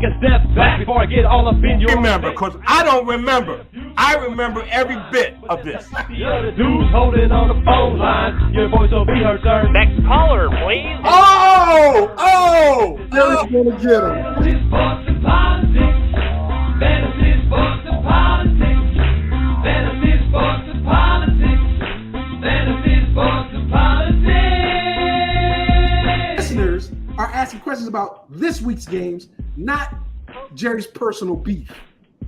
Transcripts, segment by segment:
a step back before I get all up in your Remember, because I don't remember. I remember every bit of this. The other dude's holding on the phone line. Your voice will be heard, sir. Next caller, please. Oh! Jerry's gonna get him. Fantasy sports and politics. Fantasy sports and politics. Fantasy sports and politics. Fantasy sports and politics. Listeners are asking questions about this week's games, not Jerry's personal beef.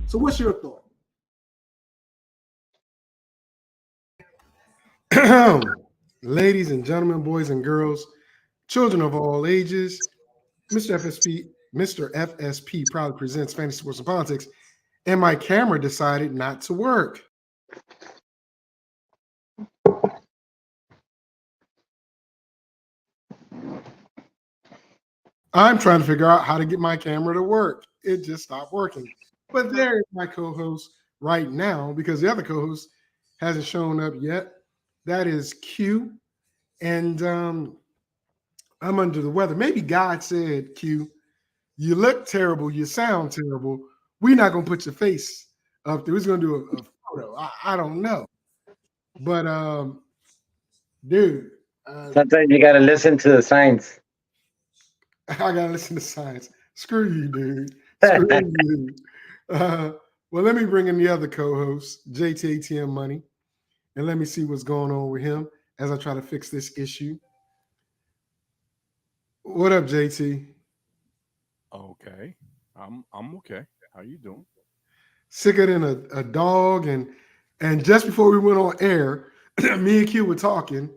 So what's your thought? Ladies and gentlemen, boys and girls, children of all ages, Mr. FSP proudly presents Fantasy Sports and Politics, and my camera decided not to work. I'm trying to figure out how to get my camera to work. It just stopped working. But there's my co-host right now, because the other co-host hasn't shown up yet. That is Q. And I'm under the weather. Maybe God said, Q, you look terrible, you sound terrible. We're not going to put your face up there. We're going to do a photo. I don't know. But, dude. Sometimes you got to listen to the signs. I gotta listen to science. Screw you, dude. Screw you. Well, let me bring in the other co-host, JTATM Money, and let me see what's going on with him as I try to fix this issue. What up, JT? Okay. I'm okay. How you doing? Sicker than a dog, and just before we went on air, me and Q were talking,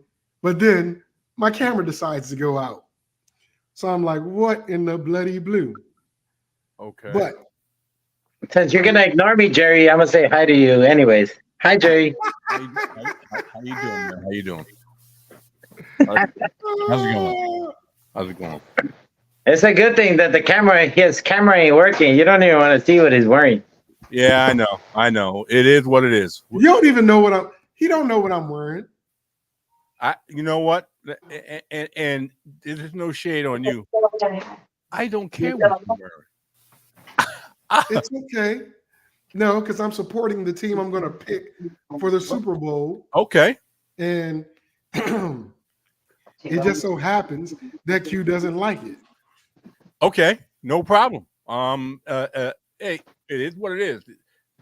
but then my camera decides to go out. So I'm like, what in the bloody blue? Okay. But Since you're going to ignore me, Jerry, I'm going to say hi to you anyways. Hi, Jerry. How you doing, man? How you doing? How's it going? How's it going? It's a good thing that his camera ain't working. You don't even want to see what he's wearing. Yeah, I know. It is what it is. you don't even know he don't know what I'm wearing. You know what? And there's no shade on you. I don't care what you're wearing. It's okay. No, because I'm supporting the team I'm going to pick for the Super Bowl. Okay. And it just so happens that Q doesn't like it. Okay. No problem. Hey, it is what it is.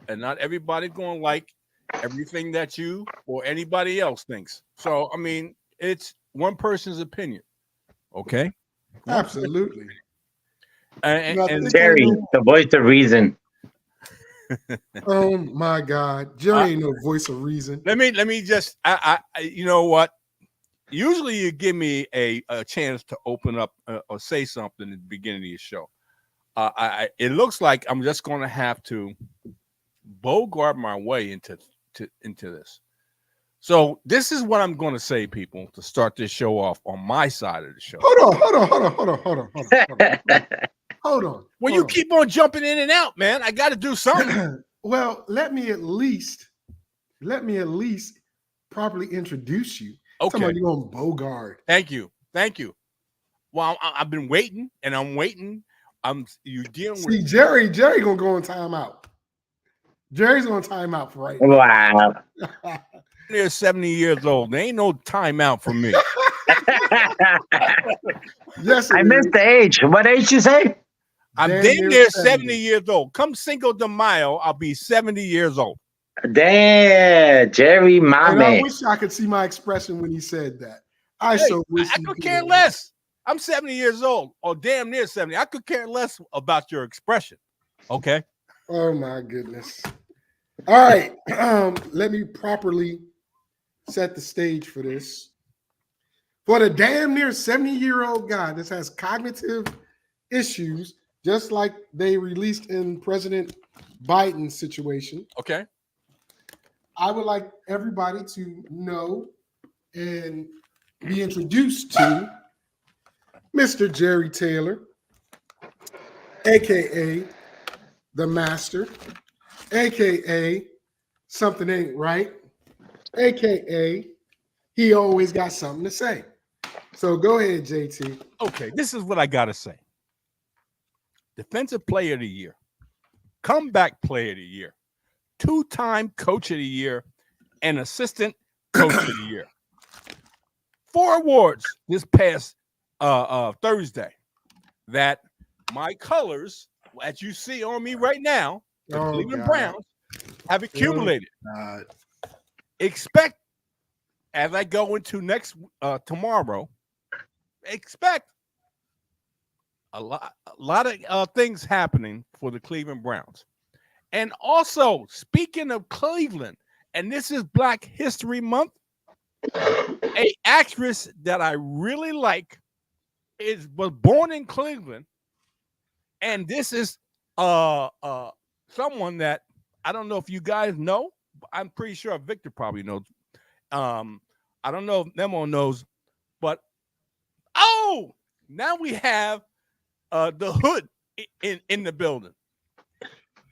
And not everybody's going to like everything that you or anybody else thinks. So, I mean, it's one person's opinion. Okay. Absolutely. And Jerry, the voice of reason. Oh my God, Jerry ain't no voice of reason. Let me just. You know what? Usually, you give me a chance to open up or say something at the beginning of your show. It looks like I'm just going to have to bogart my way into this. So this is what I'm going to say, people, to start this show off on my side of the show. Hold on. Well, you keep on jumping in and out, man. I got to do something. Well, let me at least properly introduce you. Okay. You're on Bogart. Thank you. Well, I've been waiting, and I'm waiting. You dealing with Jerry gonna go on timeout. Jerry's on timeout for right now. Wow. They're 70 years old. There ain't no timeout for me. Yes, I missed the age. What age you say? I'm damn near 70 years old. Come Cinco de Mayo, I'll be 70 years old. Damn, Jerry, my man. I wish I could see my expression when he said that. I could care less. I'm 70 years old, or damn near 70. I could care less about your expression. Okay. Oh my goodness. All right. Let me properly set the stage for this. For the damn near 70-year-old guy that has cognitive issues, just like they released in President Biden's situation. Okay. I would like everybody to know and be introduced to Mr. Jerry Taylor, a.k.a. the Master, a.k.a. something ain't right, a.k.a. he always got something to say. So go ahead, JT. Okay, this is what I got to say. Defensive Player of the Year, Comeback Player of the Year, 2-time Coach of the Year, and Assistant Coach of the Year. 4 awards this past Thursday that my colors, as you see on me right now, the Cleveland Browns, have accumulated. Expect, as I go into next tomorrow, expect a lot of things happening for the Cleveland Browns. And also, speaking of Cleveland, and this is Black History Month, a actress that I really like was born in Cleveland, and this is someone that I don't know if you guys know. I'm pretty sure Victor probably knows. I don't know if Nemo knows, but now we have the hood in the building.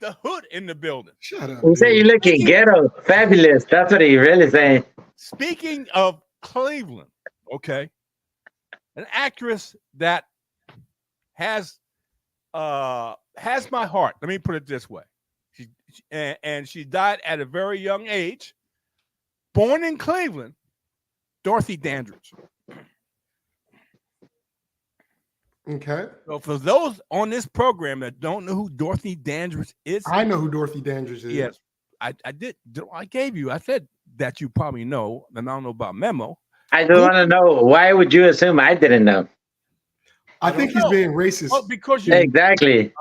The hood in the building. Shut up. You say you're looking ghetto, fabulous. That's what he really saying. Speaking of Cleveland, okay, an actress that has my heart. Let me put it this way: she died at a very young age. Born in Cleveland, Dorothy Dandridge. Okay. So for those on this program that don't know who Dorothy Dandridge is, I know who Dorothy Dandridge is. yes, I did. I gave you. I said that you probably know, and I don't know about Memo. I just want to know, why would you assume I didn't know? I think he's being racist. Well, because you Exactly.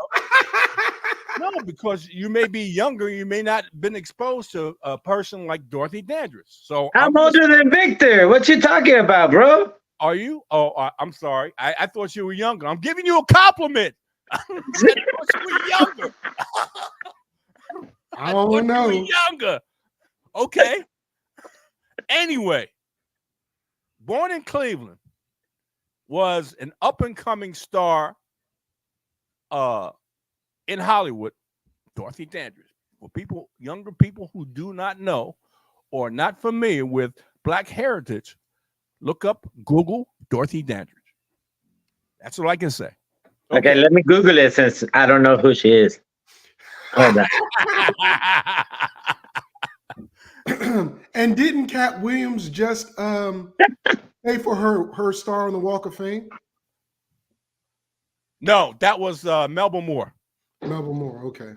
no, because you may be younger, you may not been exposed to a person like Dorothy Dandridge. So I'm older than Victor. What you talking about, bro? Are you? Oh, I'm sorry. I thought you were younger. I'm giving you a compliment. I thought you were younger. I don't know. You were younger. Okay. Anyway, born in Cleveland, was an up-and-coming star in Hollywood, Dorothy Dandridge. For people, younger people who do not know or not familiar with Black heritage, look up, Google Dorothy Dandridge. That's what I can say. Okay, let me Google it since I don't know who she is. Hold on. And didn't Cat Williams just pay for her star on the Walk of Fame? No, that was Melba Moore. Melba Moore. Okay.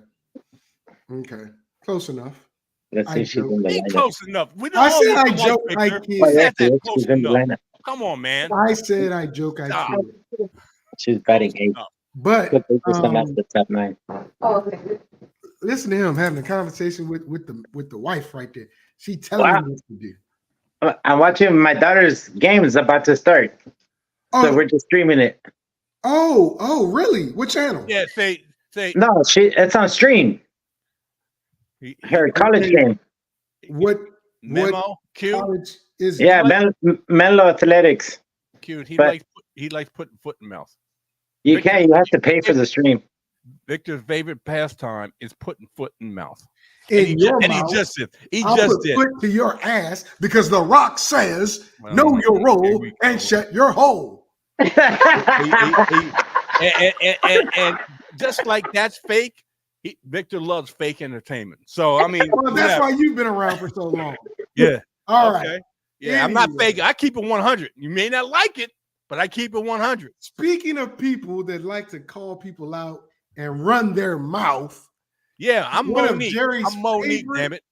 Close enough. Let's see if she's in the Ain't lineup. close enough. We I said I like joke, Victor. I Oh, kid. yeah, Said that she's close in the enough. lineup. Come on, man. I said I joke, I Stop. kid. She's batting 8. But Good thing she's not the top 9. listen to him having a conversation with the wife right there. She telling Wow. him what to do. I'm watching my daughter's game is about to start. So we're just streaming it. Oh, really? What channel? Yeah, say. No, it's on stream. Her college game. What Memo, Q. college is it? Yeah, Menlo Athletics. Q. He But- likes putting foot in mouth. You Victor- can't. You have to pay for the stream. Victor's favorite pastime is putting foot in mouth. In your He mouth. just did. He I'll just put did. foot to your ass because The Rock says, Well, know your here role we and go. shut your hole. And just like that's fake, Victor loves fake entertainment. So I mean, Well, that's why you've been around for so long. yeah. All right. Okay. Yeah, I'm not Anyway. fake. I keep it 100. You may not like it, but I keep it 100. Speaking of people that like to call people out and run their mouth, Yeah, I'm One of Monique. Jerry's I'm Monique, favorite- damn it.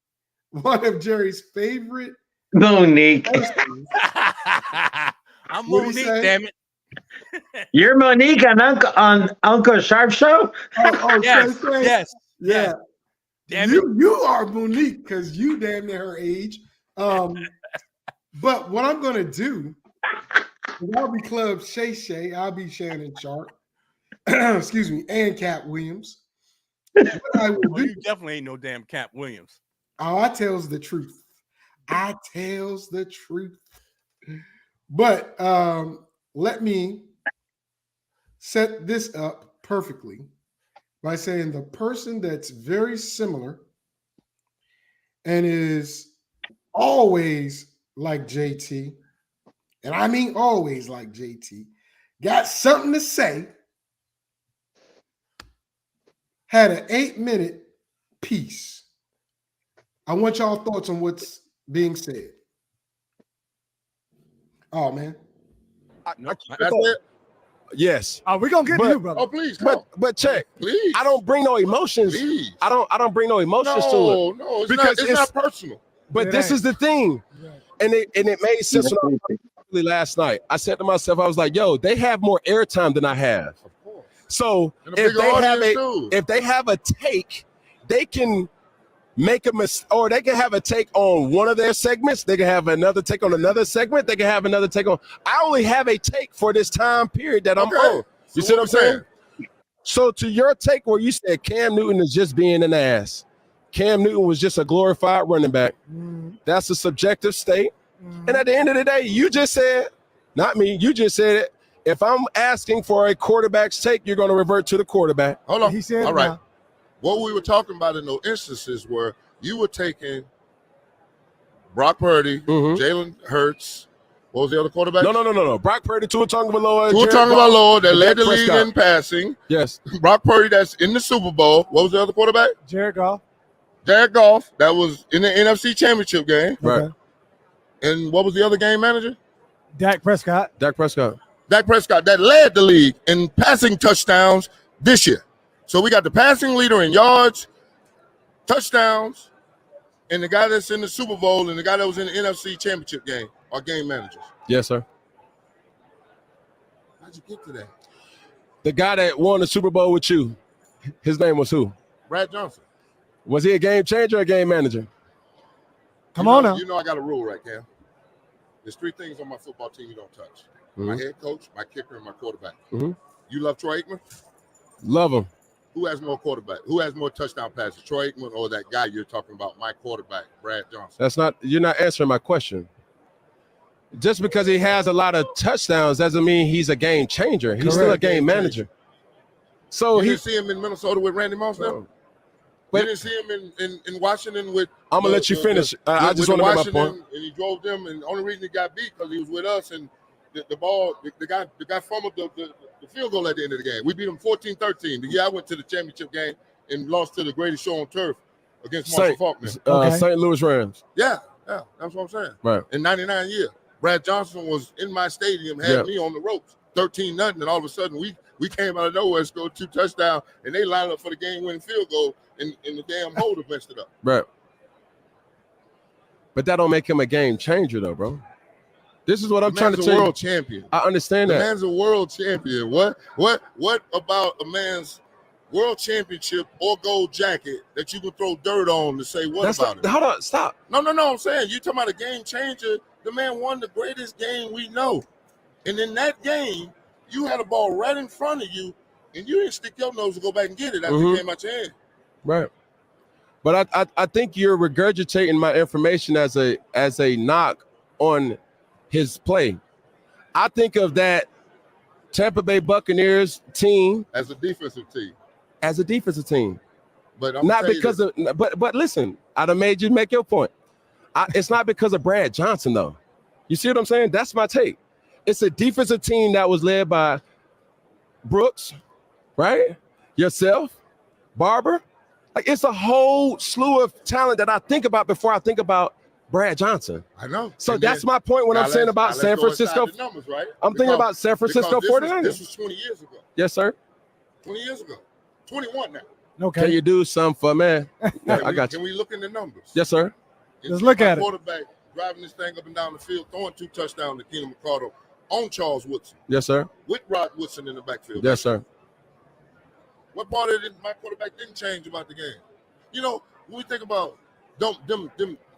one of Jerry's favorite Monique. persons. I'm What'd he Monique, say? damn it. You're Monique on Uncle Sharp Show? Yes, Trey, yes, yeah. yes. Damn it. You are Monique because you damn near her age. But what I'm gonna do, I'll be Club Shay Shay, I'll be Shannon Sharp, excuse me, and Cat Williams. What I will Well, do, you definitely ain't no damn Cap Williams. I tells the truth. I tells the truth. But let me set this up perfectly by saying the person that's very similar and is always like JT, and I mean always like JT, got something to say, had an 8-minute piece. I want y'all thoughts on what's being said. Oh man. That's it. Yes. We're gonna get to you, brother. Oh, please, come. But check. Please. I don't bring no emotions. Please. I don't bring no emotions to it. No, Because it's not personal. But this is the thing. And it made sense when I was last night. I said to myself, I was like, yo, they have more airtime than I have. Of course. So And a if bigger they have a take, they can make a mistake, or they can have a take on one of their segments. They can have another take on another segment. They can have another take on. I only have a take for this time period that I'm on. You see what I'm saying? So to your take where you said Cam Newton is just being an ass. Cam Newton was just a glorified running back. That's a subjective state. And at the end of the day, you just said, not me, you just said it. If I'm asking for a quarterback's take, you're going to revert to the quarterback. Hold on. He said, all right. What we were talking about in those instances where you were taking Brock Purdy, Jalen Hurts. What was the other quarterback? No. Brock Purdy, Tua Tagovailoa. Tua Tagovailoa that led the league in passing. Yes. Brock Purdy that's in the Super Bowl. What was the other quarterback? Jared Goff. Jared Goff that was in the NFC Championship game. Right. Okay. And what was the other game manager? Dak Prescott. Dak Prescott that led the league in passing touchdowns this year. So we got the passing leader in yards, touchdowns, and the guy that's in the Super Bowl and the guy that was in the NFC Championship game are game managers. Yes, sir. How'd you get to that? The guy that won the Super Bowl with you, his name was who? Brad Johnson. Was he a game changer or a game manager? Come on now. You know I got a rule, right, Cam? There's 3 things on my football team you don't touch. My head coach, my kicker, and my quarterback. You love Troy Aikman? Love him. Who has more quarterback? Who has more touchdown passes, Troy Aikman or that guy you're talking about, my quarterback, Brad Johnson? You're not answering my question. Just because he has a lot of touchdowns doesn't mean he's a game changer. He's still a game manager. So you didn't see him in Minnesota with Randy Moss now? But you didn't see him in Washington with. I'm gonna let you finish. I just want to make my point. And he drove them, and the only reason he got beat because he was with us, and the ball, the guy fumbled the field goal at the end of the game. We beat him 14-13. The year I went to the championship game and lost to the greatest show on turf against Marshall Faulkner. St. Louis Rams. Yeah, that's what I'm saying. Right. In 99 years, Brad Johnson was in my stadium, had me on the ropes, 13-0, and all of a sudden we came out of nowhere, scored 2 touchdowns, and they lined up for the game-winning field goal, and the damn holder messed it up. Right. But that don't make him a game changer, though, bro. This is what I'm trying to tell you. World champion. I understand that. The man's a world champion. What about a man's world championship or gold jacket that you can throw dirt on to say about it? Hold on, stop. No. I'm saying you talking about a game changer. The man won the greatest game we know, and in that game, you had a ball right in front of you, and you didn't stick your nose to go back and get it after it came out your hand. Right. But I think you're regurgitating my information as a knock on his play. I think of that Tampa Bay Buccaneers team as a defensive team. But I'm not because of but listen, I done made you make your point. It's not because of Brad Johnson though. You see what I'm saying? That's my take. It's a defensive team that was led by Brooks, right? Yourself, Barber. Like it's a whole slew of talent that I think about before I think about Brad Johnson. I know. So and that's my point when I'm saying about San Francisco. Numbers, right? I'm thinking about San Francisco 49ers. This was 20 years ago. Yes, sir. 20 years ago. 21 now. Okay. Can you do something for me? I got you. Can we look in the numbers? Yes, sir. Let's look at it. Quarterback driving this thing up and down the field, throwing 2 touchdowns to Keenan McCardle on Charles Woodson. Yes, sir. With Rod Woodson in the backfield. Yes, sir. What part of it my quarterback didn't change about the game? You know, when we think about them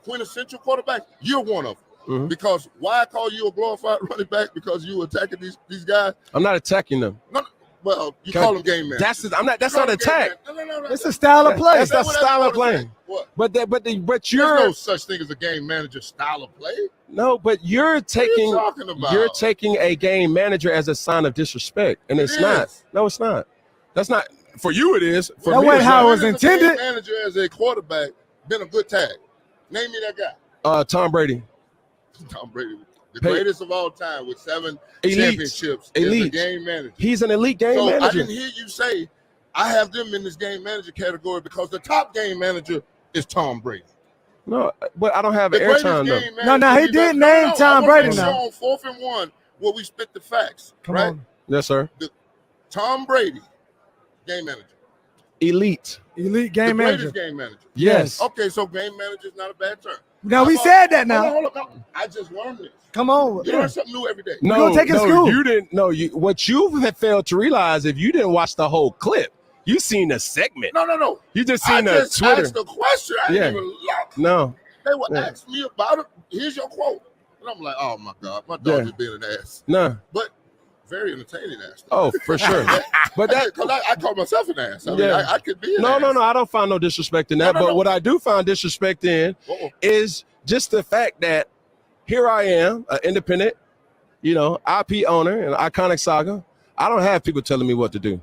quintessential quarterbacks, you're one of them. Because why I call you a glorified running back? Because you attacking these guys. I'm not attacking them. No, well, you call them game man. That's not attack. No. It's a style of play. That's a style of play. What? But you're There's no such thing as a game manager style of play. No, but you're taking a game manager as a sign of disrespect, and it's not. No, it's not. That's not for you. It is. For that me, wasn't how it was intended. Game manager as a quarterback been a good tag. Name me that guy. Tom Brady. Tom Brady, the greatest of all time with 7 championships. Elite game manager. He's an elite game manager. I didn't hear you say I have them in this game manager category because the top game manager is Tom Brady. No, but I don't have The greatest airtime though. game No, manager. he did name Tom Brady now. On 4th and 1, where we spit the facts, Come right? on. Yes, sir. Tom Brady, game manager. Elite game The manager. greatest game manager. Yes. Okay, so game manager is not a bad term. Now we said that now. Hold on. I just learned this. Come on. You learn something new every day. No, gonna take it to school. you didn't. No, what you have failed to realize if you didn't watch the whole clip, you seen a segment. No. You just I seen a just Twitter. asked the question. I didn't even look. No, They would ask me about it. Here's your quote. And I'm like, oh my God, my dog is being an ass. no. But very entertaining ass. Oh, for sure. But that, Because I call myself an ass. I mean, Yeah. I could be an no. ass. I don't find no disrespect in that. No. But what I do find disrespect in Uh-oh. is just the fact that here I am, an independent, IP owner and Iconic Saga. I don't have people telling me what to do.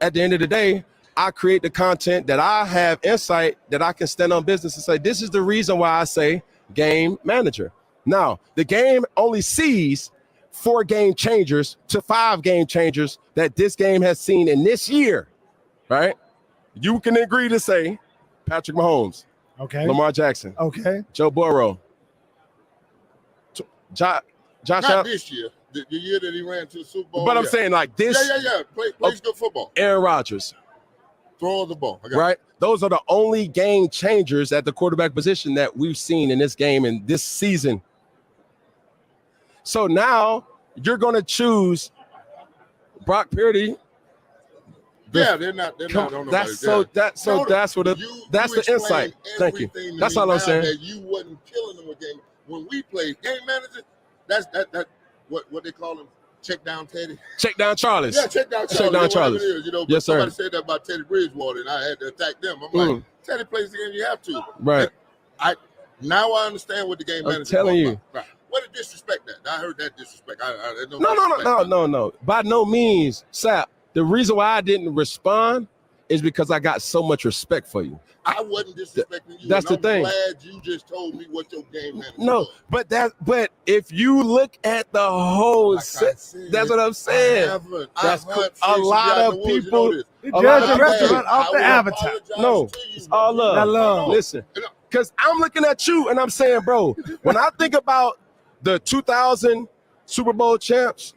At the end of the day, I create the content that I have insight that I can stand on business and say, this is the reason why I say game manager. Now, the game only sees 4 game changers to 5 game changers that this game has seen in this year, right? You can agree to say Patrick Mahomes, Okay. Lamar Jackson, Okay. Joe Burrow, Josh Not Allen. this year. The year that he ran to the Super Bowl. But I'm yeah. saying like this, Yeah. Plays good football. Aaron Rodgers, Throw the ball. I got right? Those are the only game changers at the quarterback position that we've seen in this game and this season. So now you're going to choose Brock Purdy. Yeah, they're not on the That's right. that's what that's the insight. Thank you. That's all I'm saying. That you wasn't killing them with game. When we played game manager, that's what they call him, check down Teddy. Check down Charles. Yeah, check down Charles. Check down Whatever Charles. it is, but Yes, sir. somebody said that about Teddy Bridgewater, and I had to attack them. I'm like, Teddy plays the game you have to. Right. Now I understand what the game manager. I'm telling you. About. Right. What a disrespect that. I heard that disrespect. No. By no means, Sap. The reason why I didn't respond is because I got so much respect for you. I wasn't disrespecting you. That's the thing. I'm glad you just told me what your game manager No, was. but if you look at the whole Like I set, said, that's what I'm saying. I haven't. That's I cool. hunt A fish lot out in of the woods, people- You know this. You A lot judge of the people- restaurant off the I will avatar. apologize No, to you, it's all bro. love. That love. Listen, because I'm looking at you and I'm saying, bro, when I think about the 2000 Super Bowl champs,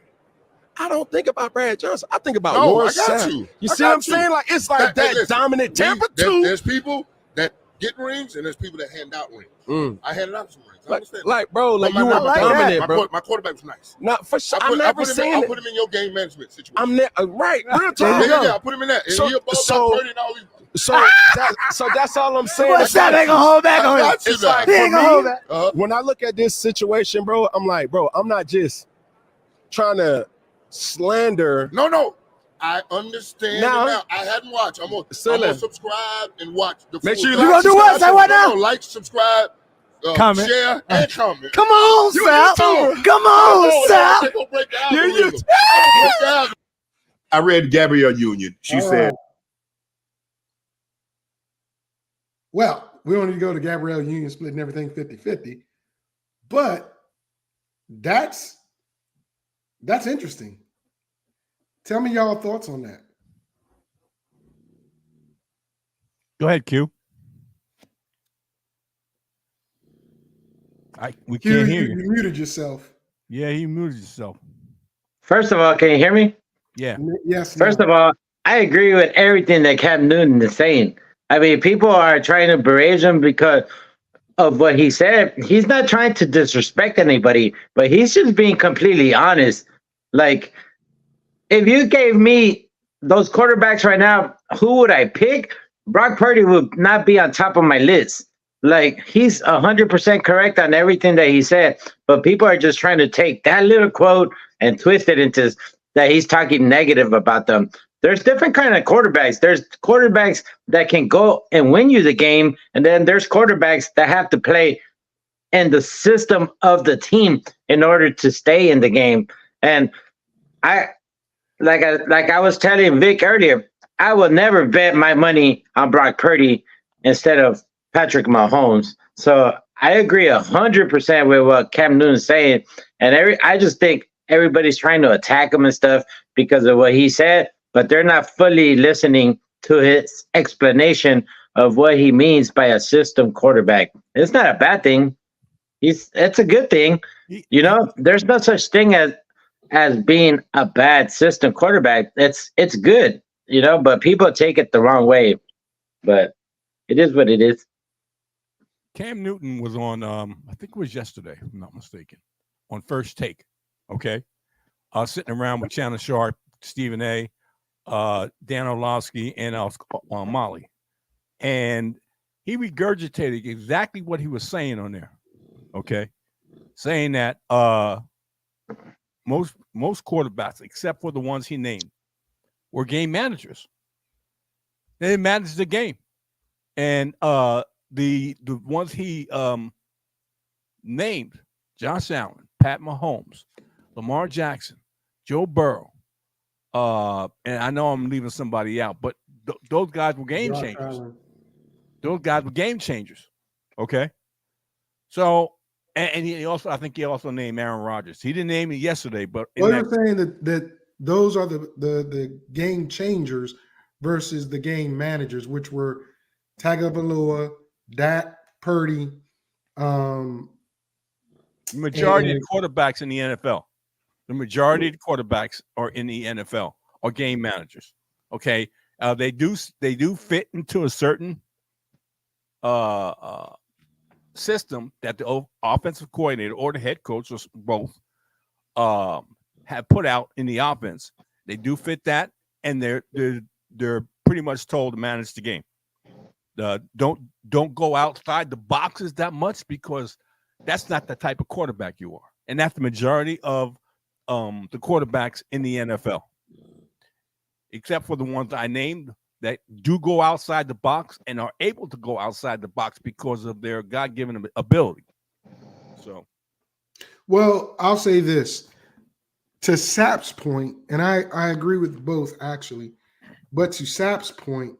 I don't think about Brad Johnson. I think about No, Lawrence I got Sapp. you. You I see what I'm got you. saying? Like it's like Hey, that listen, dominant Tampa too. There's people that get rings and there's people that hand out rings. I handed out some rings. I understand. Like, bro, like But you my- were like that. dominant, bro. My quarterback was nice. Not for sure. I I've put never him in, seen I it. put him in your game management situation. I'm right, real There talk. you go. Yeah, I put him in that. And So- he above so- Brock Purdy and all these. So that's all I'm saying. What's that? They gonna hold back on him. got you It's now. like He ain't for gonna hold me, back. when I look at this situation, bro, I'm like, bro, I'm not just trying to slander. No. I understand Now- now. I hadn't watched. I'm gonna Listen. subscribe and watch the Make full sure you thing. like, gonna do what? Say what now? No, like, subscribe, Comment. share, and comment. Come on, You Sal. YouTuber. Come on, Sal. They're gonna break the You algorithm. YouTuber. They're gonna break the algorithm. I read Gabrielle Union. She All said, right. Well, we don't need to go to Gabrielle Union splitting everything 50-50, but that's interesting. Tell me y'all thoughts on that. Go ahead, Q. We Q, can't hear you you. muted yourself. Yeah, he muted himself. First of all, can you hear me? Yeah. Yes. First no. of all, I agree with everything that Cam Newton is saying. I mean, people are trying to berate him because of what he said. He's not trying to disrespect anybody, but he's just being completely honest. Like, if you gave me those quarterbacks right now, who would I pick? Brock Purdy would not be on top of my list. Like, he's 100% correct on everything that he said, but people are just trying to take that little quote and twist it into that he's talking negative about them. There's different kind of quarterbacks. There's quarterbacks that can go and win you the game, and then there's quarterbacks that have to play in the system of the team in order to stay in the game. And I was telling Vic earlier, I will never bet my money on Brock Purdy instead of Patrick Mahomes. So I agree 100% with what Cam Newton's saying, and I just think everybody's trying to attack him and stuff because of what he said, but they're not fully listening to his explanation of what he means by a system quarterback. It's not a bad thing. It's a good thing. You know, there's no such thing as being a bad system quarterback. It's good, you know, but people take it the wrong way. But it is what it is. Cam Newton was on, I think it was yesterday, if I'm not mistaken, on First Take. Okay, sitting around with Shannon Sharp, Stephen A, Dan Orlovsky, and Molly, and he regurgitated exactly what he was saying on there. Okay, saying that most quarterbacks, except for the ones he named, were game managers. They managed the game, and the ones he named: Josh Allen, Pat Mahomes, Lamar Jackson, Joe Burrow, and I know I'm leaving somebody out, but those guys were game changers. Those guys were game changers. Okay, so and he also, I think he also named Aaron Rodgers. He didn't name it yesterday, but well, you're saying that those are the game changers versus the game managers, which were Tagovailoa, Dak, Purdy. Majority of the quarterbacks in the NFL. The majority of the quarterbacks are in the NFL are game managers. Okay, they do fit into a certain system that the offensive coordinator or the head coach or both have put out in the offense. They do fit that, and they're pretty much told to manage the game. Don't go outside the boxes that much, because that's not the type of quarterback you are, and that's the majority of the quarterbacks in the NFL, except for the ones I named that do go outside the box and are able to go outside the box because of their God-given ability. So, well, I'll say this to Sap's point, and I agree with both actually, but to Sap's point,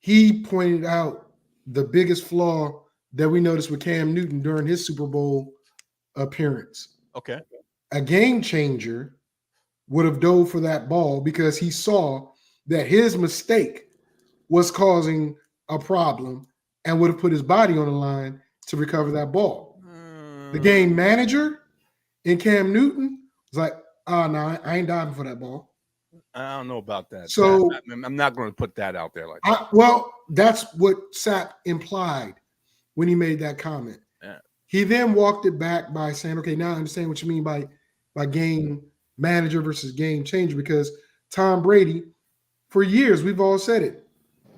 he pointed out the biggest flaw that we noticed with Cam Newton during his Super Bowl appearance. okay. A game changer would have dove for that ball because he saw that his mistake was causing a problem and would have put his body on the line to recover that ball. The game manager in Cam Newton was like, oh, no, I ain't diving for that ball. I don't know about that. So I'm not going to put that out there like that. Well, that's what Sapp implied when he made that comment. Yeah. He then walked it back by saying, okay, now I understand what you mean by game manager versus game changer, because Tom Brady, for years, we've all said it,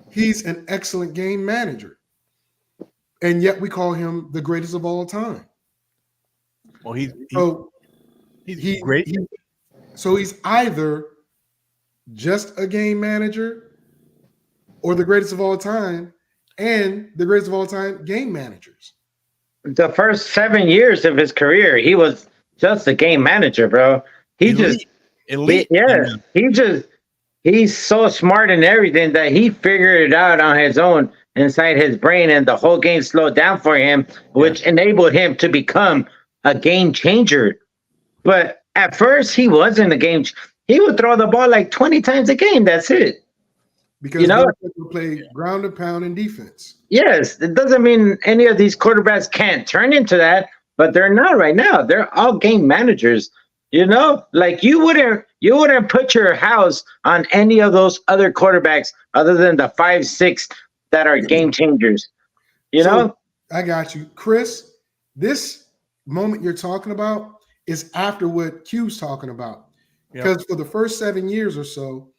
he's an excellent game manager. And yet we call him the greatest of all time. Well, he's great. So he's either just a game manager or the greatest of all time and the greatest of all time game managers. The first 7 years of his career, he was just a game manager, bro. Elite. He's so smart in everything that he figured it out on his own inside his brain, and the whole game slowed down for him, which enabled him to become a game changer. But at first, he wasn't a game. He would throw the ball like 20 times a game. That's it. Because they play ground and pound and defense. Yes, it doesn't mean any of these quarterbacks can't turn into that, but they're not right now. They're all game managers. You know, like you wouldn't put your house on any of those other quarterbacks other than the 5-6 that are game changers. You know? I got you. Chris, this moment you're talking about is after what Q's talking about. Because for the first 7 years or so,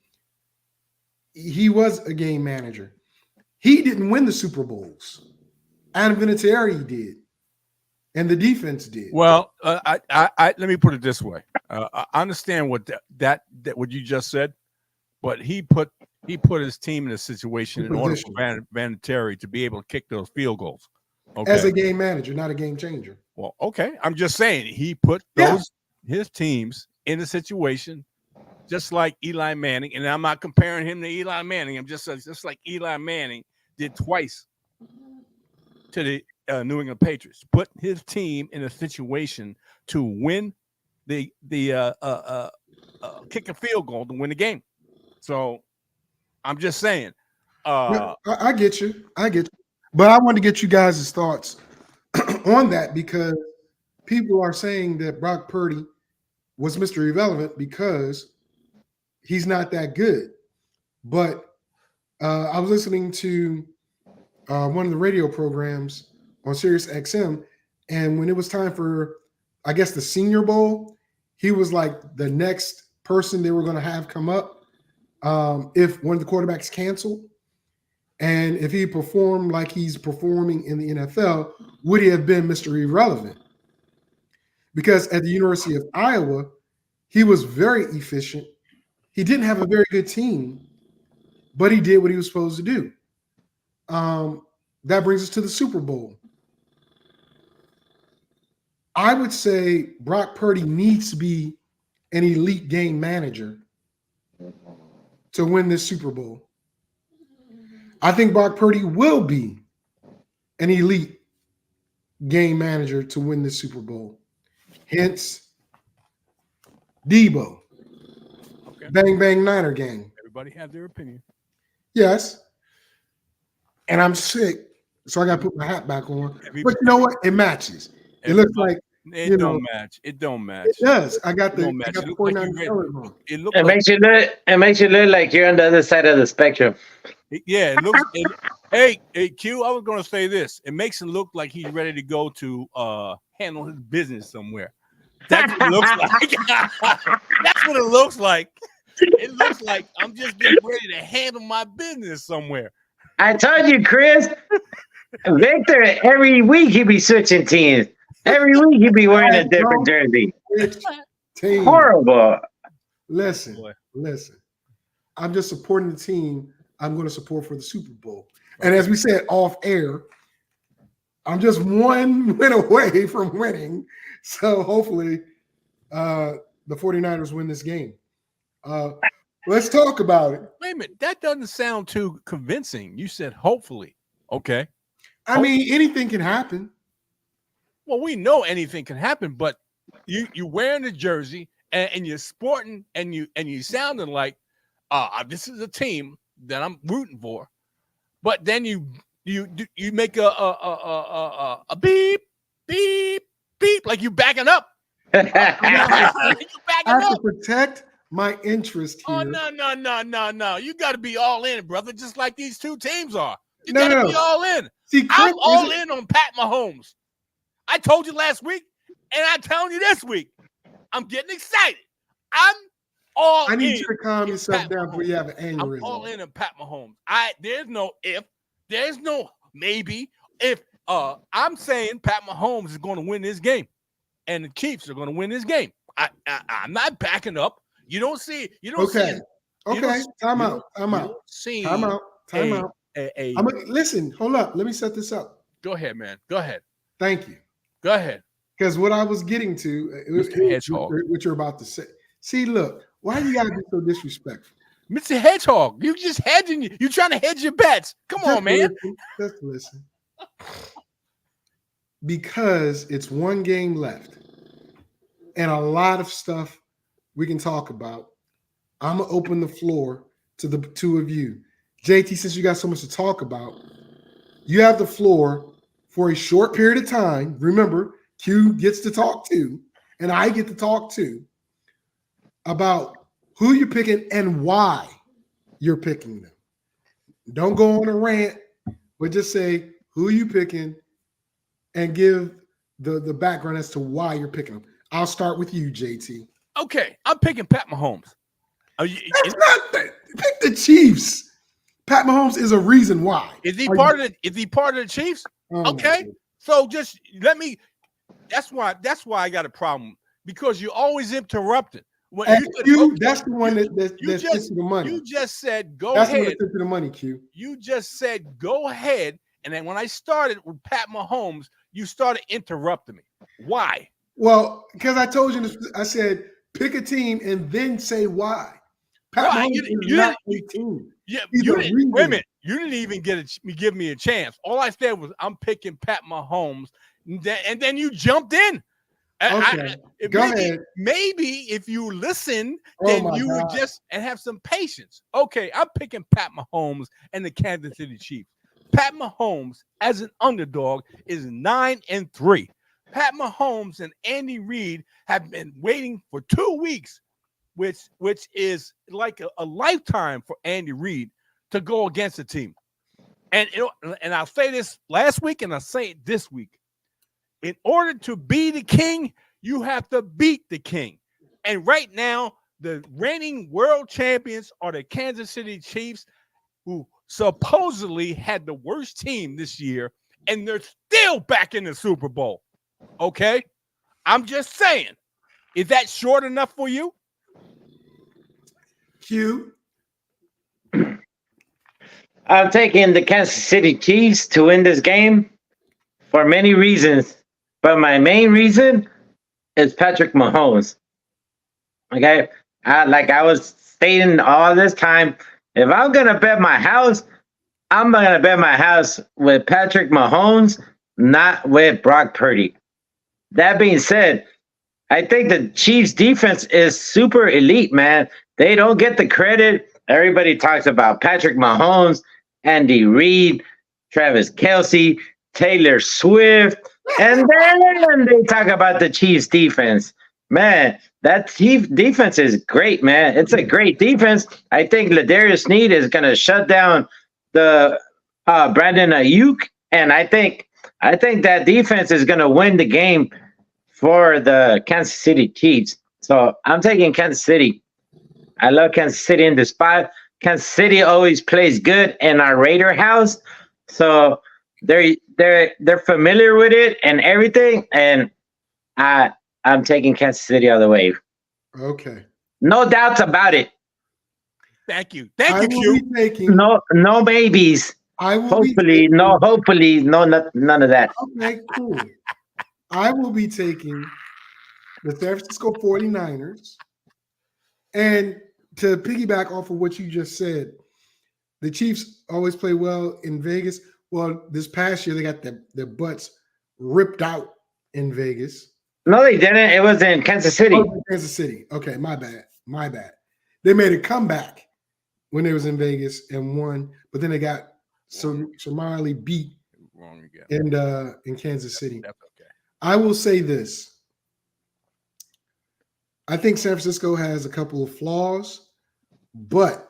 he was a game manager. He didn't win the Super Bowls. Adam Vinatieri did. And the defense did. Well, I let me put it this way. I understand what that what you just said, but he put his team in a situation in order for Vinatieri to be able to kick those field goals. Okay. As a game manager, not a game changer. Well, okay. I'm just saying he put his teams in a situation just like Eli Manning, and I'm not comparing him to Eli Manning. I'm just like Eli Manning did twice to the New England Patriots, put his team in a situation to win the kick a field goal to win the game. So I'm just saying. I get you. I get you. But I want to get you guys' thoughts on that because people are saying that Brock Purdy was Mr. Irrelevant because he's not that good. But I was listening to one of the radio programs on Sirius XM, and when it was time for, I guess, the Senior Bowl, he was like the next person they were going to have come up if one of the quarterbacks canceled. And if he performed like he's performing in the NFL, would he have been Mr. Irrelevant? Because at the University of Iowa, he was very efficient. He didn't have a very good team, but he did what he was supposed to do. That brings us to the Super Bowl. I would say Brock Purdy needs to be an elite game manager to win this Super Bowl. I think Brock Purdy will be an elite game manager to win this Super Bowl. Hence, Debo. Okay. Bang, bang, Niner gang. Everybody have their opinion. Yes. And I'm sick, so I got to put my hat back on. But you know what? It matches. It looks like it don't match. It don't match. It does. I got the, match. I got the 49 colors on. It makes you look. It makes you look like you're on the other side of the spectrum. Yeah, it looks. Hey, Q. I was going to say this. It makes it look like he's ready to go to handle his business somewhere. That's what it looks like. That's what it looks like. It looks like I'm just getting ready to handle my business somewhere. I told you, Chris. Victor, every week he be switching teams. Every week he be wearing a different jersey. Team. Horrible. Listen. I'm just supporting the team I'm going to support for the Super Bowl. And as we said off air, I'm just one win away from winning. So hopefully the 49ers win this game. Let's talk about it. Wait a minute. That doesn't sound too convincing. You said hopefully. Okay. I mean, anything can happen. Well, we know anything can happen, but you wearing the jersey and you're sporting and you sounding like this is a team that I'm rooting for, but then you make a beep beep beep like you backing up. You backing I have to protect my interest here. Oh no! You got to be all in, brother. Just like these two teams are. You got to be all in. See, I'm all in on Pat Mahomes. I told you last week, and I'm telling you this week. I'm getting excited. I'm all in. I need you to calm yourself down before you have an aneurysm. I'm all in on Pat Mahomes. There's no if. There's no maybe. If I'm saying Pat Mahomes is going to win this game, and the Chiefs are going to win this game. I'm not backing up. You don't see. You don't see. Okay. Time out. Listen, hold up. Let me set this up. Go ahead, man. Go ahead. Thank you. Go ahead. Because what I was getting to, what you're about to say. See, look, why you gotta be so disrespectful? Mr. Hedgehog, you just hedging. You trying to hedge your bets. Come on, man. Just listen. Because it's one game left and a lot of stuff we can talk about. I'm gonna open the floor to the two of you. JT, since you got so much to talk about, you have the floor for a short period of time. Remember, Q gets to talk too, and I get to talk too, about who you're picking and why you're picking them. Don't go on a rant, but just say who you picking and give the background as to why you're picking them. I'll start with you, JT. Okay, I'm picking Pat Mahomes. That's not that. Pick the Chiefs. Pat Mahomes is a reason why. Is he part of the Chiefs? Okay, so just let me. That's why I got a problem because you always interrupted. When that's the one that's into the money. You just said go that's ahead. That's into the money, Q. You just said go ahead, and then when I started with Pat Mahomes, you started interrupting me. Why? Well, because I told you, I said pick a team and then say why. Pat Mahomes is not a team. Yeah, wait a minute. You didn't even give me a chance. All I said was I'm picking Pat Mahomes, and then you jumped in. Okay, go ahead. Maybe if you listen, Oh then my you would God. just and have some patience. Okay, I'm picking Pat Mahomes and the Kansas City Chiefs. Pat Mahomes, as an underdog, is 9-3. Pat Mahomes and Andy Reid have been waiting for 2 weeks, which is like a lifetime for Andy Reid to go against the team. And and I'll say this last week, and I'll say it this week. In order to be the king, you have to beat the king. And right now, the reigning world champions are the Kansas City Chiefs, who supposedly had the worst team this year, and they're still back in the Super Bowl. Okay? I'm just saying. Is that short enough for you? Q. I'm taking the Kansas City Chiefs to win this game for many reasons. But my main reason is Patrick Mahomes. Okay? Like I was stating all this time, if I'm going to bet my house, I'm going to bet my house with Patrick Mahomes, not with Brock Purdy. That being said, I think the Chiefs defense is super elite, man. They don't get the credit. Everybody talks about Patrick Mahomes, Andy Reid, Travis Kelce, Taylor Swift, and then they talk about the Chiefs defense. Man, that Chiefs defense is great, man. It's a great defense. I think Ladarius Sneed is going to shut down the Brandon Ayuk, and I think that defense is going to win the game for the Kansas City Chiefs. So I'm taking Kansas City. I love Kansas City in the spot. Kansas City always plays good in our Raider house, so they're familiar with it and everything. And I'm taking Kansas City all the way. Okay. No doubts about it. Thank you, I will Q. be taking. No babies. I will Hopefully, be taking, none of that. Okay, cool. I will be taking the San Francisco 49ers. And to piggyback off of what you just said, the Chiefs always play well in Vegas. Well, this past year, they got their butts ripped out in Vegas. No, they didn't. It was in Kansas City. Oh, Kansas City. Okay, my bad. They made a comeback when they was in Vegas and won, but then they got summarily beat Wrong again. in Kansas City. That's okay. I will say this. I think San Francisco has a couple of flaws, but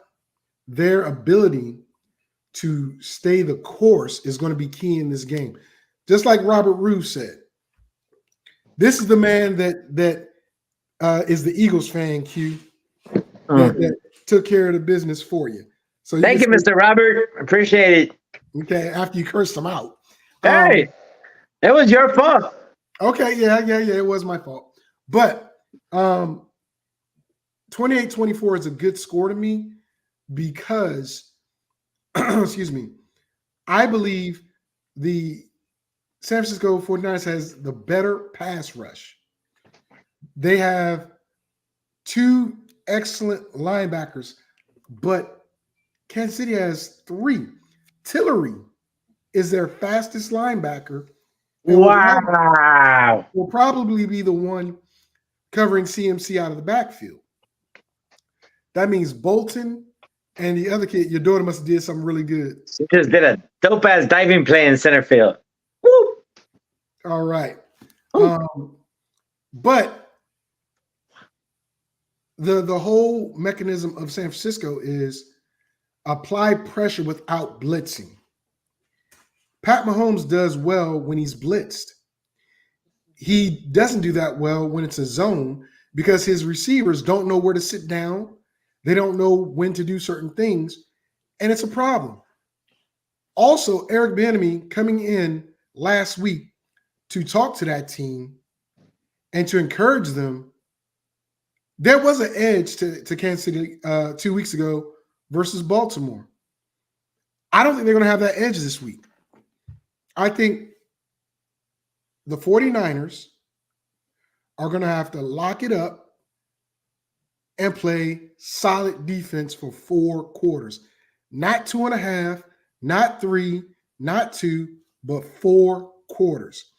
their ability to stay the course is going to be key in this game. Just like Robert Roode said, this is the man that is the Eagles fan, Q, that took care of the business for you. So Thank you, Mr. Robert. Appreciate it. Okay, after you cursed him out. Hey, it was your fault. Okay, yeah, it was my fault. But 28-24 is a good score to me because, excuse me, I believe the San Francisco 49ers has the better pass rush. They have two excellent linebackers, but Kansas City has three. Tillery is their fastest linebacker. Wow. Will probably be the one covering CMC out of the backfield. That means Bolton and the other kid, your daughter must have did something really good. She just did a dope-ass diving play in center field. Woo! All right. But the whole mechanism of San Francisco is apply pressure without blitzing. Pat Mahomes does well when he's blitzed. He doesn't do that well when it's a zone because his receivers don't know where to sit down. They don't know when to do certain things, and it's a problem. Also, Eric Bieniemy coming in last week to talk to that team and to encourage them. There was an edge to Kansas City 2 weeks ago versus Baltimore. I don't think they're going to have that edge this week. I think the 49ers are going to have to lock it up and play solid defense for 4 quarters. Not 2.5, not 3, not 2, but 4 quarters.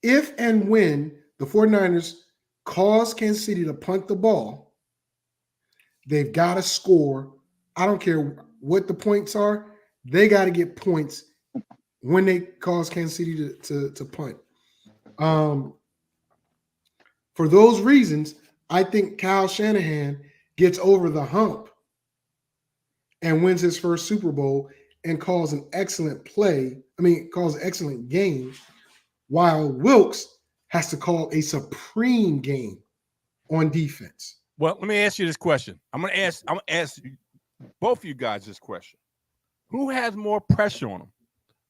if and when the 49ers cause Kansas City to punt the ball, they've got to score. I don't care what the points are. They got to get points when they cause Kansas City to punt. For those reasons, I think Kyle Shanahan gets over the hump and wins his first Super Bowl and calls an excellent calls an excellent game, while Wilkes has to call a supreme game on defense. Well, let me ask you this question. I'm gonna ask both of you guys this question. Who has more pressure on him?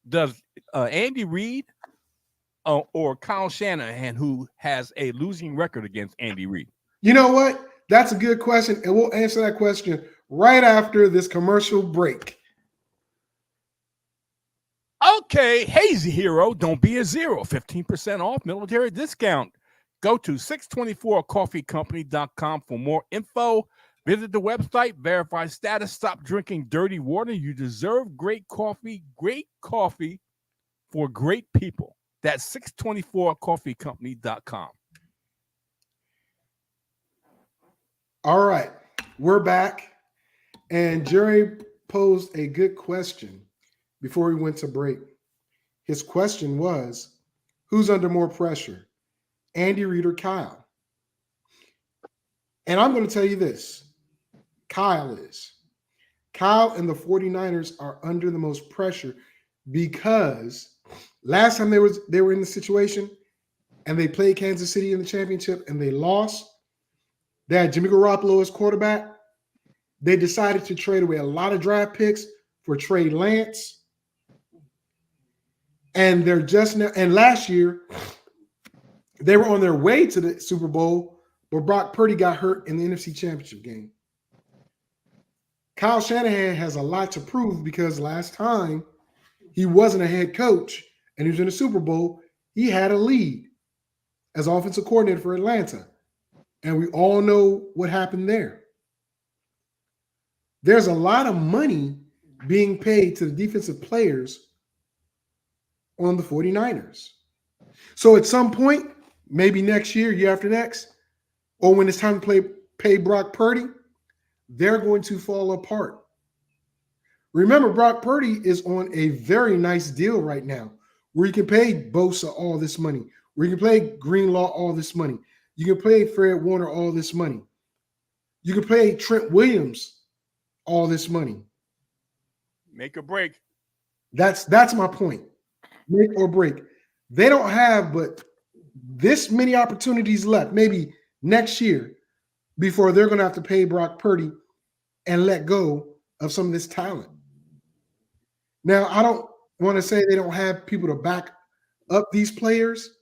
Does Andy Reid or Kyle Shanahan, who has a losing record against Andy Reid? You know what? That's a good question, and we'll answer that question right after this commercial break. Okay, Hazy Hero, don't be a zero. 15% off military discount. Go to 624coffeecompany.com for more info. Visit the website, verify status, stop drinking dirty water. You deserve great coffee for great people. That's 624coffeecompany.com. All right, we're back. And Jerry posed a good question before we went to break. His question was, who's under more pressure, Andy Reid or Kyle? And I'm going to tell you this. Kyle is. Kyle and the 49ers are under the most pressure because last time they were in the situation and they played Kansas City in the championship and they lost, they had Jimmy Garoppolo as quarterback. They decided to trade away a lot of draft picks for Trey Lance. And they're just now, and last year they were on their way to the Super Bowl, but Brock Purdy got hurt in the NFC Championship game. Kyle Shanahan has a lot to prove because last time he wasn't a head coach and he was in the Super Bowl, he had a lead as offensive coordinator for Atlanta. And we all know what happened there. There's a lot of money being paid to the defensive players on the 49ers. So at some point, maybe next year, year after next, or when it's time to pay Brock Purdy, they're going to fall apart. Remember, Brock Purdy is on a very nice deal right now where you can pay Bosa all this money, where you can pay Greenlaw all this money. You can pay Fred Warner all this money. You can pay Trent Williams all this money. Make or break. That's my point. Make or break. They don't have but this many opportunities left, maybe next year, before they're going to have to pay Brock Purdy and let go of some of this talent. Now, I don't want to say they don't have people to back up these players,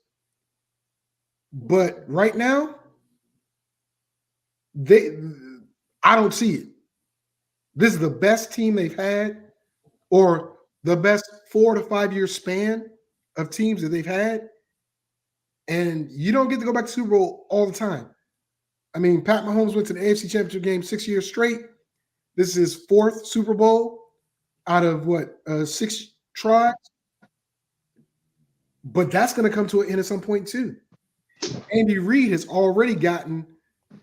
but right now, I don't see it. This is the best team they've had, or the best 4 to 5 year span of teams that they've had. And you don't get to go back to Super Bowl all the time. I mean, Pat Mahomes went to the AFC Championship game 6 years straight. This is his 4th Super Bowl out of 6 tries. But that's going to come to an end at some point too. Andy Reid has already gotten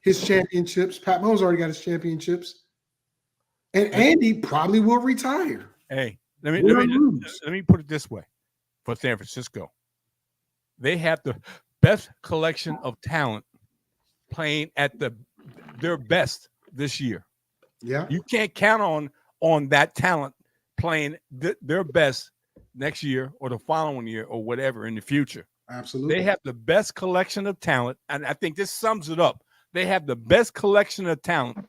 his championships. Pat Mahomes already got his championships. And Andy probably will retire. Hey, let me put it this way for San Francisco. They have the best collection of talent playing at their best this year. Yeah. You can't count on that talent playing their best next year or the following year or whatever in the future. Absolutely. They have the best collection of talent, and I think this sums it up. They have the best collection of talent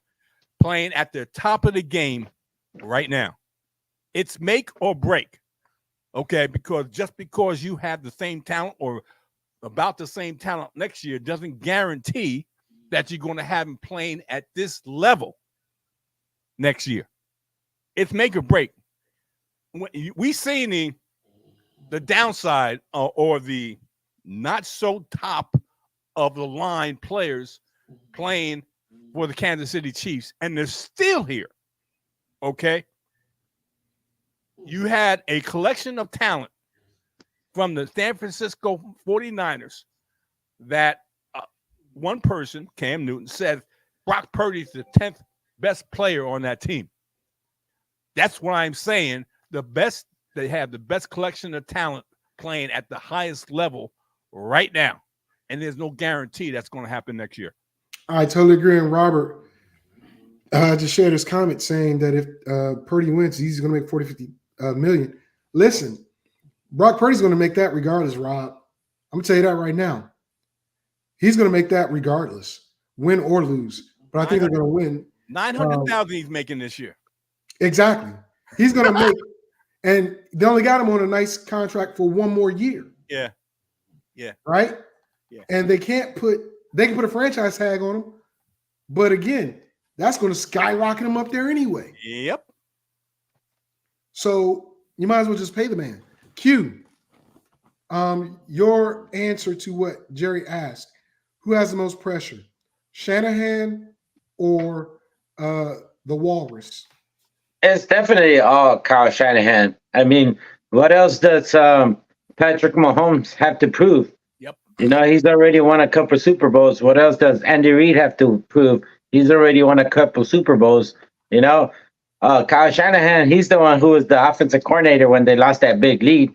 playing at the top of the game right now. It's make or break, okay? Because just because you have the same talent or about the same talent next year doesn't guarantee that you're going to have them playing at this level next year. It's make or break. We seen the downside or the not so top of the line players playing for the Kansas City Chiefs, and they're still here. Okay. You had a collection of talent from the San Francisco 49ers that one person, Cam Newton, said Brock Purdy's the 10th best player on that team. That's what I'm saying. They have the best collection of talent playing at the highest level right now. And there's no guarantee that's going to happen next year. I totally agree. And Robert just shared his comment saying that if Purdy wins, he's going to make 40, 50 million. Listen, Brock Purdy's going to make that regardless, Rob. I'm going to tell you that right now. He's going to make that regardless, win or lose. But I think they're going to win. 900,000 he's making this year. Exactly. He's going to make, and they only got him on a nice contract for one more year. Yeah. Right? Yeah. And they can put a franchise tag on him. But again, that's going to skyrocket him up there anyway. Yep. So you might as well just pay the man. Q, your answer to what Jerry asked, who has the most pressure, Shanahan or the Walrus? It's definitely all Kyle Shanahan. I mean, what else does Patrick Mahomes have to prove? Yep. You know, he's already won a couple Super Bowls. What else does Andy Reid have to prove? He's already won a couple Super Bowls. You know, Kyle Shanahan, he's the one who was the offensive coordinator when they lost that big lead.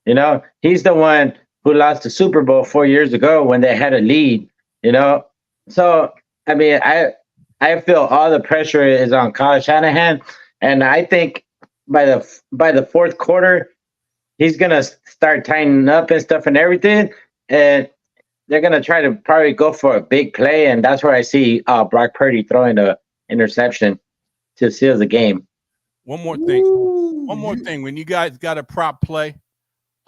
You know, he's the one who lost the Super Bowl 4 years ago when they had a lead. You know, so I mean, I feel all the pressure is on Kyle Shanahan, and I think by the fourth quarter, he's gonna start tightening up and stuff and everything, and they're gonna try to probably go for a big play, and that's where I see Brock Purdy throwing the interception to seal the game. One more thing. When you guys got a prop play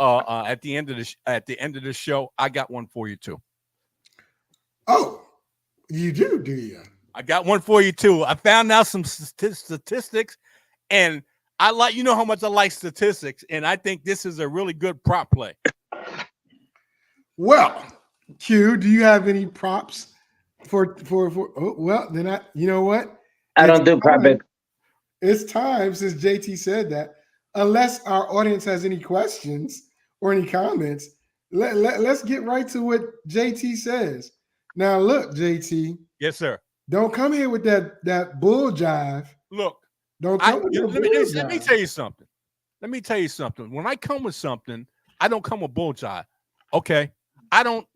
at the end of the show, I got one for you too. Oh, you do you? I got one for you too. I found out some statistics, and I like, you know how much I like statistics, and I think this is a really good prop play. Well, Q, do you have any props for? Oh, well, then you know what? I don't do prop bet. It's time since JT said that. Unless our audience has any questions or any comments, let's get right to what JT says. Now, look, JT. Yes, sir. Don't come here with that bull jive. Look, don't come with let me tell you something. Let me tell you something. When I come with something, I don't come with bull jive. Okay, I don't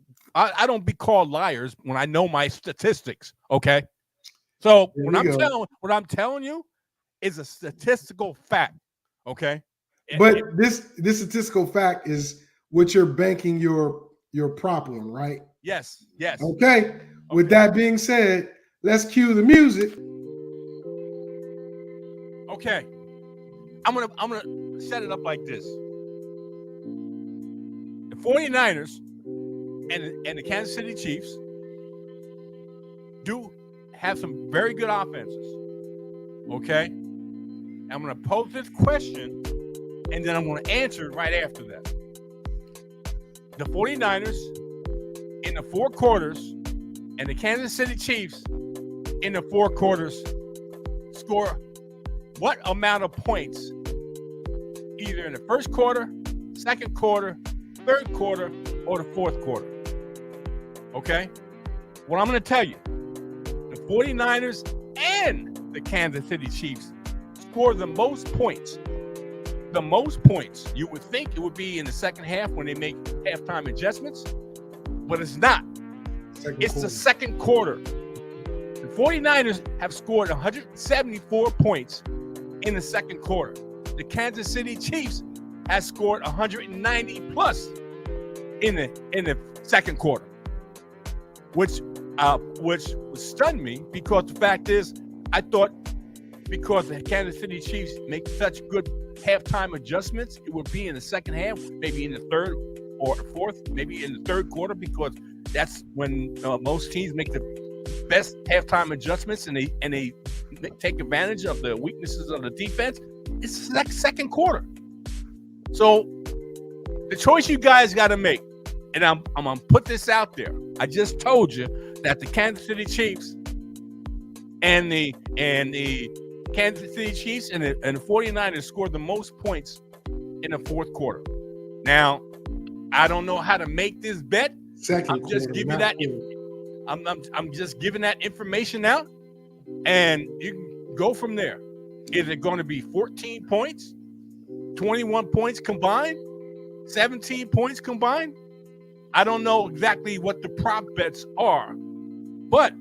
be called liars when I know my statistics. Okay, so what I'm telling you is a statistical fact. Okay, but this statistical fact is what you're banking your prop on, right? Yes. Okay. With that being said, let's cue the music. Okay. I'm gonna set it up like this. The 49ers and the Kansas City Chiefs do have some very good offenses. Okay? I'm gonna pose this question, and then I'm gonna answer it right after that. The 49ers in the 4 quarters and the Kansas City Chiefs in the 4 quarters score what amount of points either in the first quarter, second quarter, third quarter, or the fourth quarter. Okay? What I'm going to tell you, the 49ers and the Kansas City Chiefs score the most points. The most points. You would think it would be in the second half when they make halftime adjustments, but it's not. It's the second quarter. The 49ers have scored 174 points in the second quarter. The Kansas City Chiefs has scored 190 plus in the second quarter, which stunned me, because the fact is, I thought because the Kansas City Chiefs make such good halftime adjustments, it would be in the second half, maybe in the third or fourth, maybe in the third quarter, because that's when most teams make the best halftime adjustments, and they take advantage of the weaknesses of the defense. It's like second quarter. So the choice you guys got to make, and I'm gonna put this out there. I just told you that the Kansas City Chiefs and the Kansas City Chiefs and the 49ers scored the most points in the fourth quarter. Now, I don't know how to make this bet. Second I'm just quarter, giving not that. I'm just giving that information out, and you can go from there. Is it going to be 14 points, 21 points combined, 17 points combined? I don't know exactly what the prop bets are, but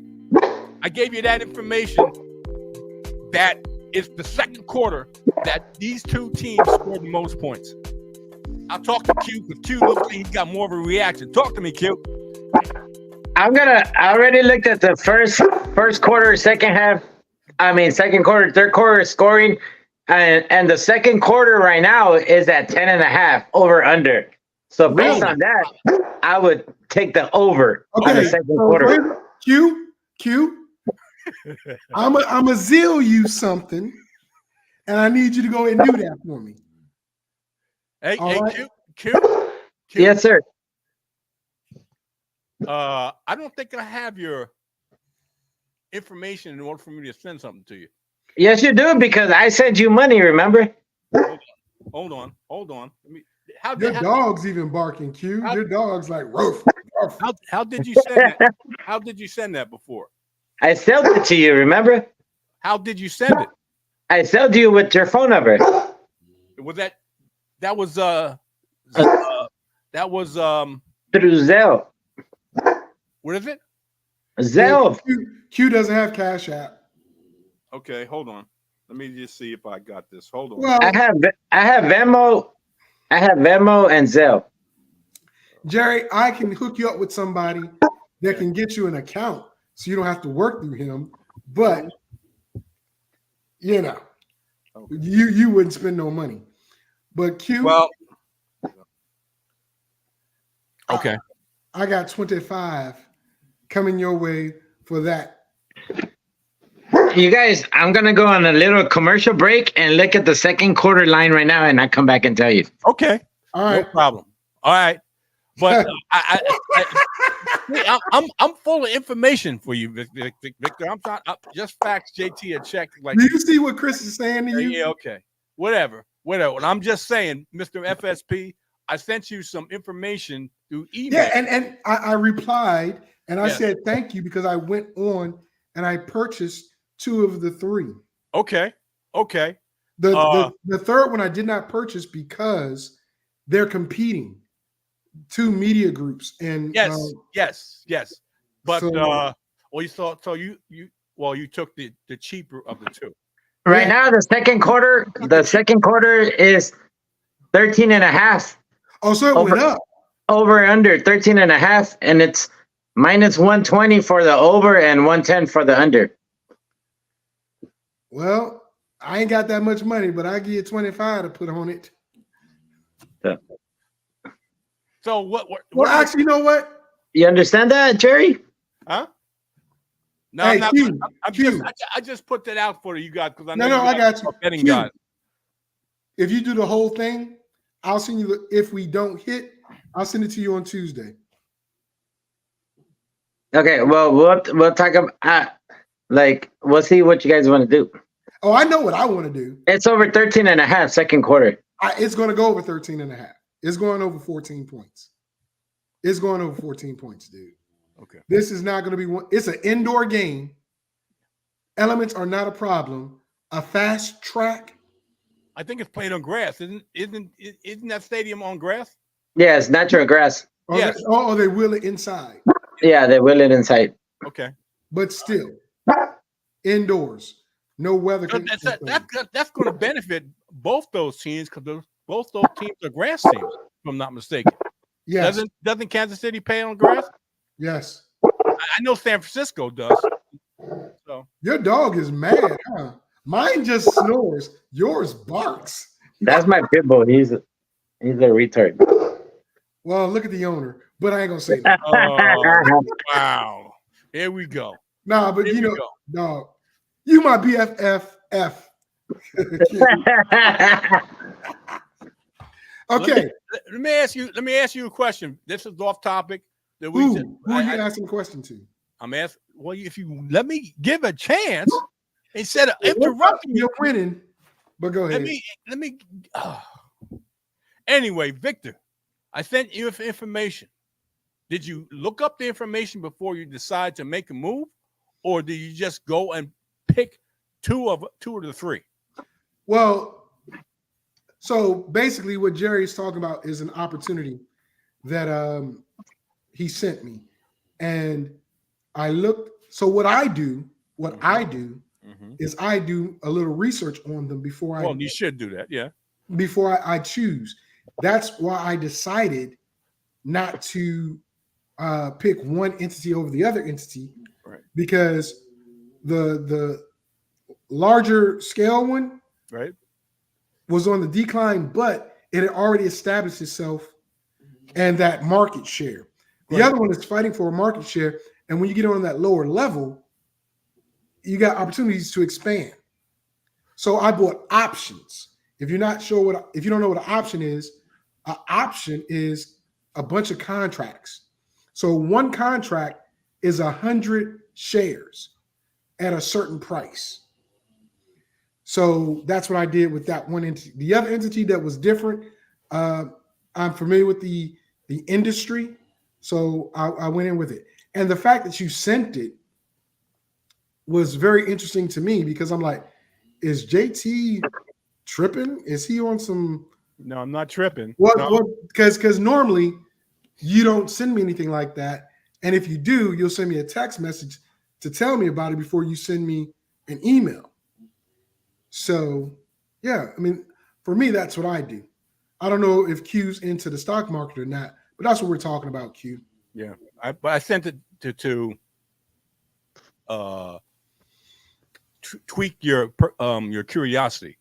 I gave you that information that it's the second quarter that these two teams scored the most points. I'll talk to Q because Q looks like he's got more of a reaction. Talk to me, Q. I already looked at the first quarter, second quarter, third quarter scoring, and the second quarter right now is at 10.5 over under. So based on that, I would take the over on the second quarter. Q, I'm a zeal you something, and I need you to go and do that for me. Hey, right. Q. Yes, sir. I don't think I have your information in order for me to send something to you. Yes, you do, because I sent you money, remember? Hold on. Let me, Your dog's even barking, Q. Your dog's like, roof. How did you send that? How did you send that before? I sold it to you, remember? How did you send it? I sold you with your phone number. Was that was through Zelle. What is it? Zelle. Q doesn't have Cash App. Okay, hold on. Let me just see if I got this. Hold on. Well, I have Venmo. I have Venmo and Zelle. Jerry, I can hook you up with somebody that can get you an account so you don't have to work through him. But you know, you wouldn't spend no money. But Q, well, okay. I got 25 coming your way for that. You guys, I'm gonna go on a little commercial break and look at the second quarter line right now, and I come back and tell you. Okay. All right. No problem. All right. But I'm full of information for you, Victor. I'm just facts. JT a check. Like, do you see what Chris is saying to you? Yeah. Okay. Whatever. And I'm just saying, Mr. FSP, I sent you some information through email. Yeah, and I replied and I said thank you because I went on and I purchased 2 of the 3. Okay. The third one I did not purchase because they're competing. 2 media groups and yes. But so, you took the cheaper of the 2. Right now, the second quarter is 13.5. Oh, so it went up. Over under 13.5, and it's minus 120 for the over and 110 for the under. Well, I ain't got that much money, but I give you 25 to put on it. Yeah. So what? Well, actually, you know what? You understand that, Jerry? Huh? No, Hey, I'm not. Q, I just put that out for you guys because I know No, I got you. Betting Q, guys. if you do the whole thing, I'll send you. If we don't hit, I'll send it to you on Tuesday. Okay. Well, we'll talk about we'll see what you guys want to do. Oh, I know what I want to do. It's over 13.5 second quarter. It's going to go over 13.5. It's going over 14 points. It's going over 14 points, dude. Okay. This is not going to be one. It's an indoor game. Elements are not a problem. A fast track. I think it's played on grass. Isn't that stadium on grass? Yeah, it's natural grass. Oh, yes. They will it inside. Yeah, they will it inside. Okay. But still, indoors. No weather. That's going to benefit both those teams because both those teams are grass teams, if I'm not mistaken. Yes. Doesn't Kansas City play on grass? Yes. I know San Francisco does. So your dog is mad, huh? Mine just snores. Yours barks. That's my pit bull. He's a retard. Well, look at the owner, but I ain't gonna say that. Oh, wow. Here we go. Nah, but dog, you my BFF. Okay. Let me ask you a question. This is off topic. Who are you asking a question to? I'm asking. Well, if you let me give a chance instead of interrupting me, you're winning. But go ahead. Let me. Anyway, Victor, I sent you information. Did you look up the information before you decide to make a move, or did you just go and pick two of the three? Well, so basically, what Jerry's talking about is an opportunity that he sent me, and I looked. So what I do is I do a little research on them before Well, you should do that, yeah. Before I choose. That's why I decided not to pick one entity over the other entity, right? Because the larger scale one, right, was on the decline, but it had already established itself and that market share. The other one is fighting for a market share, and when you get on that lower level, you got opportunities to expand. So I bought options. If you're not sure if you don't know what an option is a bunch of contracts. So one contract is 100 shares at a certain price. So that's what I did with that one entity. The other entity that was different, I'm familiar with the industry, so I went in with it. And the fact that you sent it was very interesting to me because I'm like, is JT tripping? Is he on some? No, I'm not tripping. What? Because normally you don't send me anything like that, and if you do, you'll send me a text message to tell me about it before you send me an email. So, yeah, I mean, for me, that's what I do. I don't know if Q's into the stock market or not, but that's what we're talking about, Q. Yeah, I sent it to tweak your curiosity.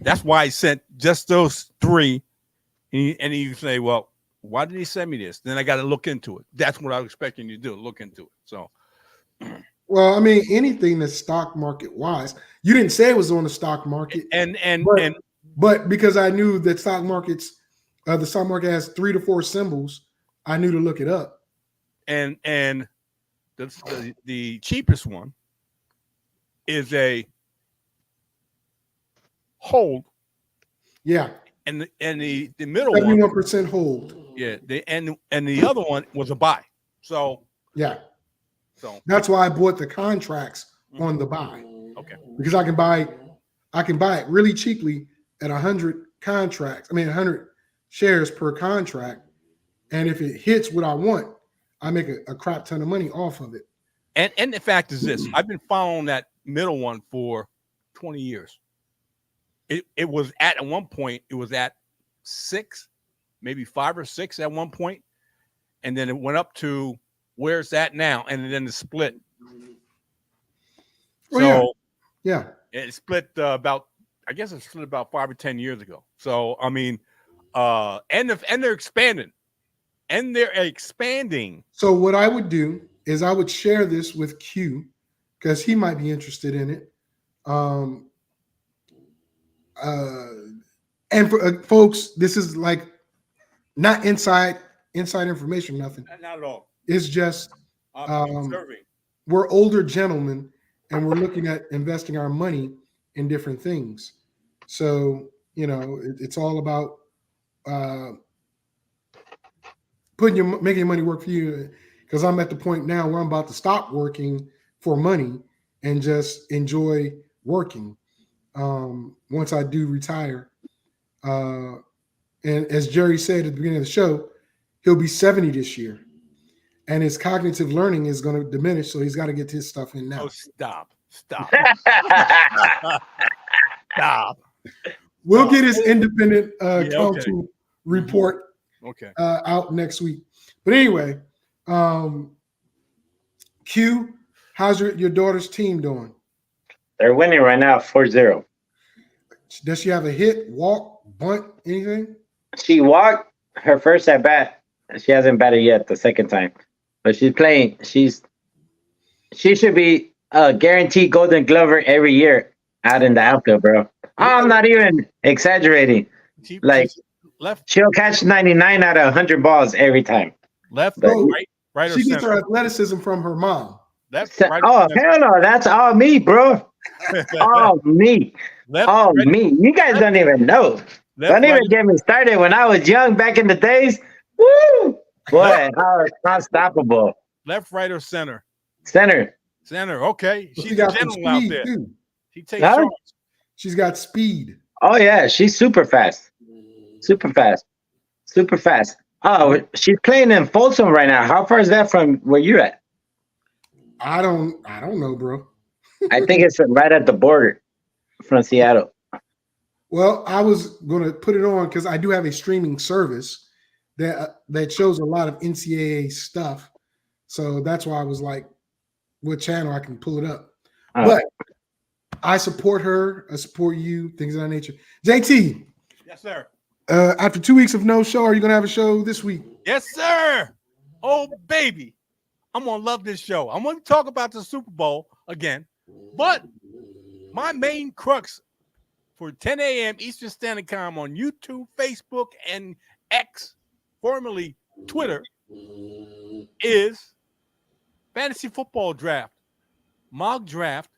That's why I sent just those three, and you say, well, why did he send me this? Then I got to look into it. That's what I was expecting you to do, look into it. So, well, I mean, anything that's stock market wise, you didn't say it was on the stock market, but because I knew that stock markets, the stock market has 3 to 4 symbols, I knew to look it up. And the cheapest one is a hold. Yeah. And the middle 71% hold. Yeah. And the other one was a buy. So yeah. So that's why I bought the contracts on the buy. Okay. Because I can buy it really cheaply at 100 contracts. I mean 100 shares per contract. And if it hits what I want, I make a crap ton of money off of it. And the fact is this, I've been following that middle one for 20 years. It was at one point, it was at 6, maybe 5 or 6 at one point. And then it went up to where it's at now. And then it split. Well, yeah. It split about 5 or 10 years ago. So, I mean, and they're expanding. And they're expanding. So what I would do is I would share this with Q because he might be interested in it. And for folks, this is like not inside information, nothing. Not at all. It's just observing. We're older gentlemen and we're looking at investing our money in different things. So, it's all about making your money work for you, because I'm at the point now where I'm about to stop working for money and just enjoy working once I do retire. And as Jerry said at the beginning of the show, he'll be 70 this year. And his cognitive learning is going to diminish, so he's got to get his stuff in now. Oh, stop. Stop. We'll get his independent counsel report out next week. But anyway, Q, how's your daughter's team doing? They're winning right now, 4-0. Does she have a hit, walk, bunt, anything? She walked her first at bat. She hasn't batted yet the second time, but she's playing. She should be a guaranteed Golden Glover every year out in the outfield, bro. I'm not even exaggerating. She'll catch 99 out of 100 balls every time. Left, right, she gets her athleticism from her mom. Left, right, hell no, that's all me, bro. All me. All me. You guys don't even know. Don't even get me started. When I was young back in the days, woo! Boy, how unstoppable. Left, right, or center? Center. Center. Okay. She She's a got some general out speed there. too. She takes Huh? charge. She's got speed. Oh yeah, she's super fast. Super fast. Super fast. Oh, she's playing in Folsom right now. How far is that from where you're at? I don't know, bro. I think it's right at the border from Seattle. Well, I was gonna put it on because I do have a streaming service that shows a lot of NCAA stuff. So that's why I was like, what channel I can pull it up. Oh. But I support her. I support you. Things of that nature. JT. Yes, sir. After 2 weeks of no show, are you gonna have a show this week? Yes, sir. Oh, baby. I'm going to love this show. I'm going to talk about the Super Bowl again. But my main crux for 10 a.m. Eastern Standard Time on YouTube, Facebook, and X, formerly Twitter, is fantasy football draft. Mock draft.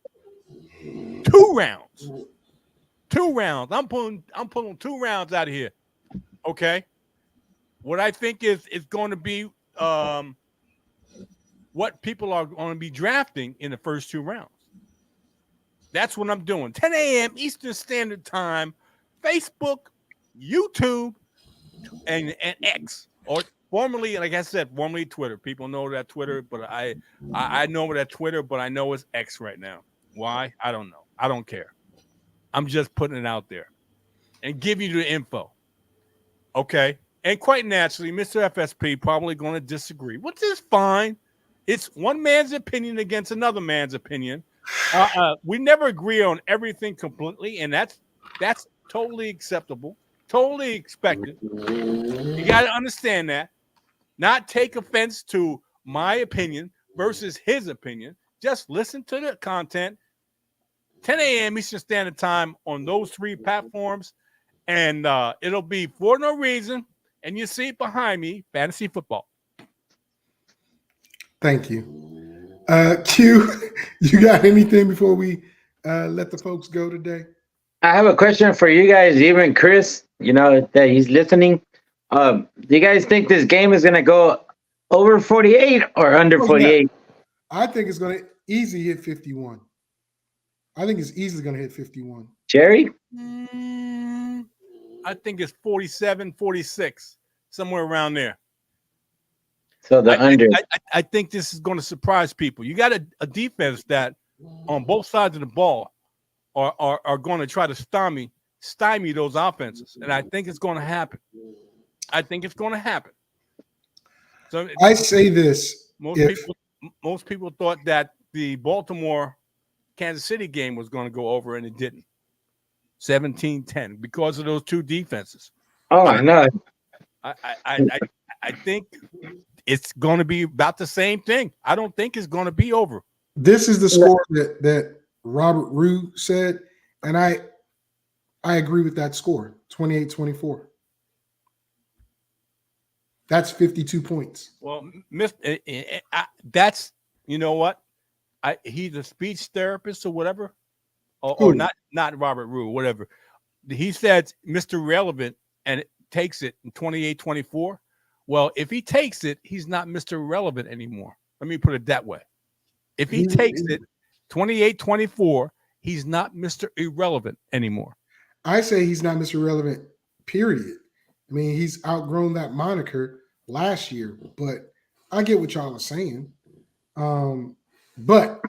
2 rounds. 2 rounds. I'm pulling 2 rounds out of here. Okay. What I think is going to be what people are going to be drafting in the first 2 rounds. That's what I'm doing. 10 a.m. Eastern Standard Time, Facebook, YouTube, and X, or formerly, like I said, formerly Twitter. People know that Twitter, but I know that Twitter, but I know it's X right now. Why? I don't know. I don't care. I'm just putting it out there and give you the info. Okay. And quite naturally, Mr. FSP probably going to disagree, which is fine. It's one man's opinion against another man's opinion. We never agree on everything completely, and that's totally acceptable, totally expected. You got to understand that. Not take offense to my opinion versus his opinion. Just listen to the content. 10 a.m. Eastern Standard Time on those 3 platforms, and it'll be For No Reason. And you see it behind me, fantasy football. Thank you. Q, you got anything before we let the folks go today? I have a question for you guys, even Chris, you know, that he's listening. Do you guys think this game is going to go over 48 or under 48? I think it's going to easily hit 51. I think it's easily going to hit 51. Jerry? I think it's 47, 46, somewhere around there. So the under. I think this is going to surprise people. You got a defense that on both sides of the ball are going to try to stymie those offenses. And I think it's going to happen. So I say this. Most people thought that the Baltimore Kansas City game was going to go over, and it didn't. 17-10 because of those 2 defenses. Oh, I know. I think it's going to be about the same thing. I don't think it's going to be over. This is the score that Robert Rue said, and I agree with that score, 28-24. That's 52 points. Well, that's, you know what? He's a speech therapist or whatever. Or not Robert Rue, whatever. He said Mr. Relevant and it takes it in 28-24. Well, if he takes it, he's not Mr. Relevant anymore. Let me put it that way. If he takes it 28-24, he's not Mr. Irrelevant anymore. I say he's not Mr. Relevant, period. I mean, he's outgrown that moniker last year, but I get what y'all are saying. But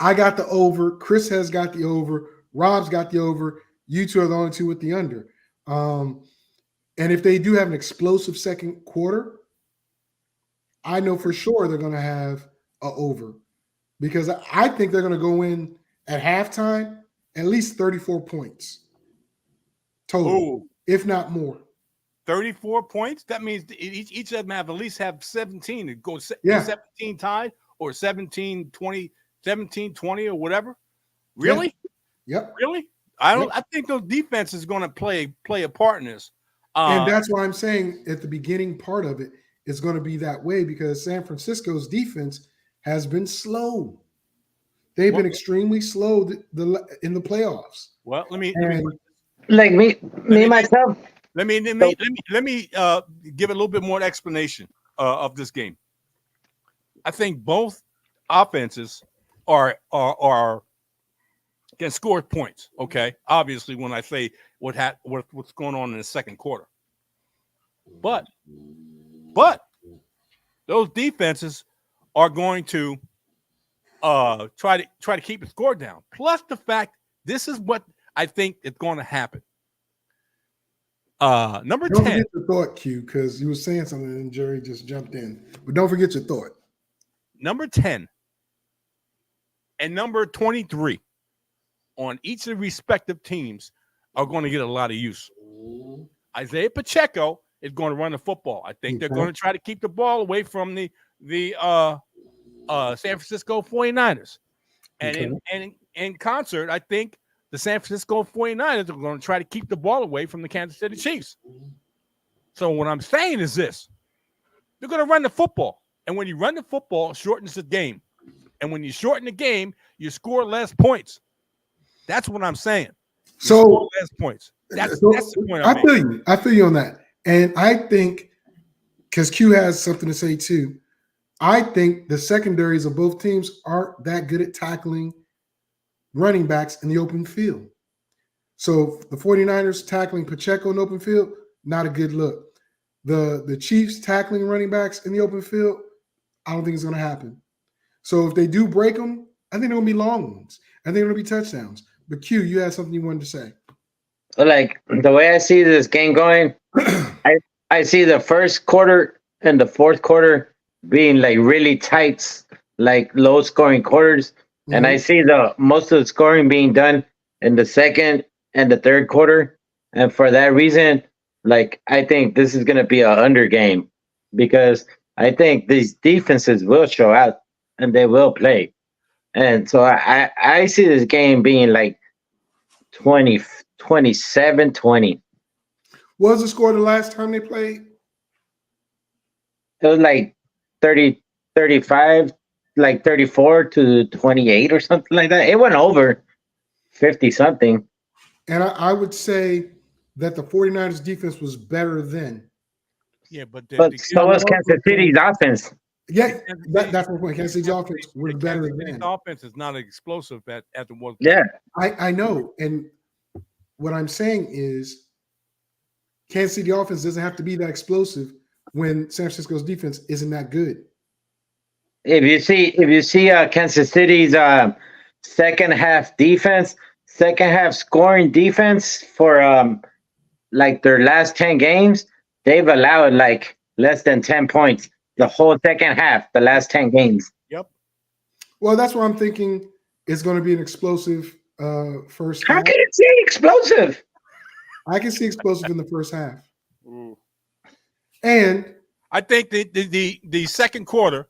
I got the over. Chris has got the over. Rob's got the over. You 2 are the only 2 with the under. And if they do have an explosive second quarter, I know for sure they're going to have an over because I think they're going to go in at halftime at least 34 points total, if not more. 34 points? That means each of them have at least have 17. It goes 17 tied or 17-20 or whatever. Really? Yep. Really? I think those defense is going to play a part in this. And that's why I'm saying at the beginning part of it is going to be that way because San Francisco's defense has been slow. They've been extremely slow in the playoffs. Well, let me Like me myself. Let me give a little bit more explanation of this game. I think both offenses are can score points. Okay, obviously when I say what's going on in the second quarter, but those defenses are going to try to keep the score down. Plus the fact this is what I think is going to happen. Number Don't 10. forget your thought, Q, because you were saying something and Jerry just jumped in. But don't forget your thought. Number 10 and number 23 on each of the respective teams are going to get a lot of use. Isaiah Pacheco is going to run the football. I think they're going to try to keep the ball away from the San Francisco 49ers. And in concert, I think the San Francisco 49ers are going to try to keep the ball away from the Kansas City Chiefs. So what I'm saying is this. They're going to run the football. And when you run the football, it shortens the game. And when you shorten the game, you score less points. That's what I'm saying. So less points. That's the point I feel you. I feel you on that. And I think, because Q has something to say too, I think the secondaries of both teams aren't that good at tackling running backs in the open field. So the 49ers tackling Pacheco in the open field, not a good look. The Chiefs tackling running backs in the open field, I don't think it's going to happen. So if they do break them, I think they're going to be long ones. I think they're going to be touchdowns. But Q, you had something you wanted to say. Like the way I see this game going, I see the first quarter and the fourth quarter being like really tight, like low scoring quarters. Mm-hmm. And I see the most of the scoring being done in the second and the third quarter. And for that reason, like I think this is gonna be an under game because I think these defenses will show out and they will play. And so I see this game being like 27-20. What was the score the last time they played? It was like 35, like 34-28 or something like that. It went over 50 something. And I would say that the 49ers defense was better then. Yeah, but so was Kansas City's offense. Yeah, that's my point. Kansas City's offense was better then. The offense is not explosive as it was. Yeah, I know. And what I'm saying is Kansas City offense doesn't have to be that explosive when San Francisco's defense isn't that good. If you see Kansas City's second half defense, second half scoring defense for like their last 10 games, they've allowed like less than 10 points the whole second half, the last 10 games. Yep. Well, that's why I'm thinking it's going to be an explosive first half. How can it be explosive? I can see explosive in the first half. Ooh. And I think the second quarter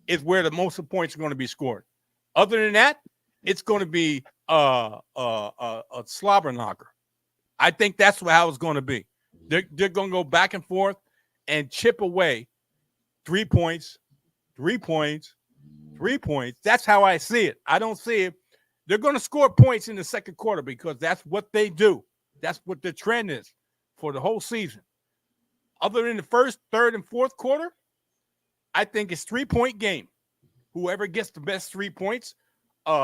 is where the most of the points are going to be scored. Other than that, it's going to be a slobber knocker. I think that's how it's going to be. They're going to go back and forth and chip away 3 points, 3 points, 3 points. That's how I see it. I don't see it. They're going to score points in the second quarter because that's what they do. That's what the trend is for the whole season. Other than the first, third, and fourth quarter, I think it's 3-point game. Whoever gets the best 3 points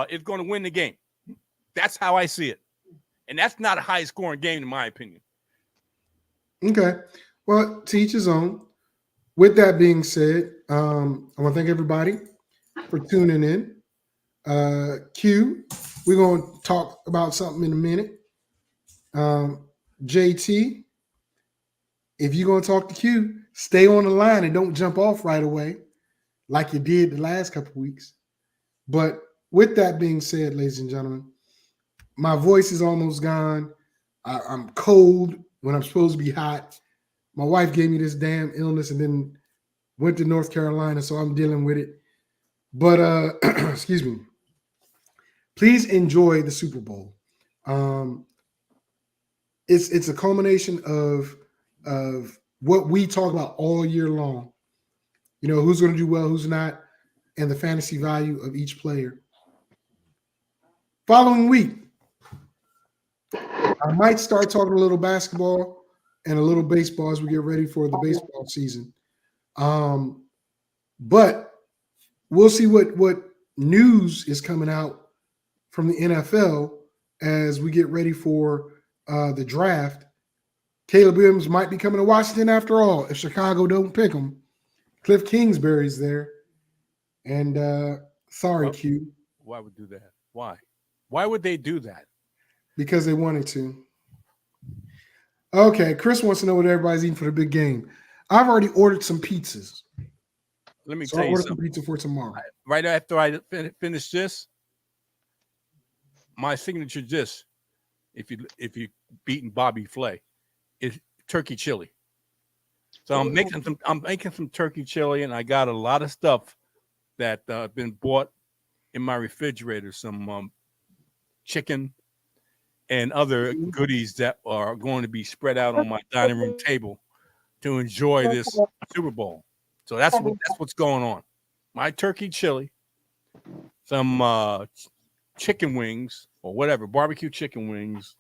is going to win the game. That's how I see it. And that's not a high-scoring game, in my opinion. Okay. Well, to each his own. With that being said, I want to thank everybody for tuning in. Q, we're going to talk about something in a minute. JT, if you're going to talk to Q, stay on the line and don't jump off right away like you did the last couple of weeks. But with that being said, ladies and gentlemen, my voice is almost gone. I'm cold when I'm supposed to be hot. My wife gave me this damn illness and then went to North Carolina, so I'm dealing with it. But excuse me. Please enjoy the Super Bowl. It's a culmination of what we talk about all year long. You know, who's going to do well, who's not, and the fantasy value of each player. Following week, I might start talking a little basketball and a little baseball as we get ready for the baseball season. But we'll see what news is coming out from the NFL as we get ready for the draft. Caleb Williams might be coming to Washington after all if Chicago don't pick him. Cliff Kingsbury's there. And sorry, Q. Why would do that? Why? Why would they do that? Because they wanted to. Okay, Chris wants to know what everybody's eating for the big game. I've already ordered some pizzas. Let me So tell I'll you order some something. pizza for tomorrow. Right after I finish this, my signature dish, if you beating Bobby Flay, is turkey chili. So I'm making some turkey chili, and I got a lot of stuff that been bought in my refrigerator. Some chicken and other goodies that are going to be spread out on my dining room table to enjoy this Super Bowl. So that's what's going on. My turkey chili, some chicken wings or whatever, barbecue chicken wings,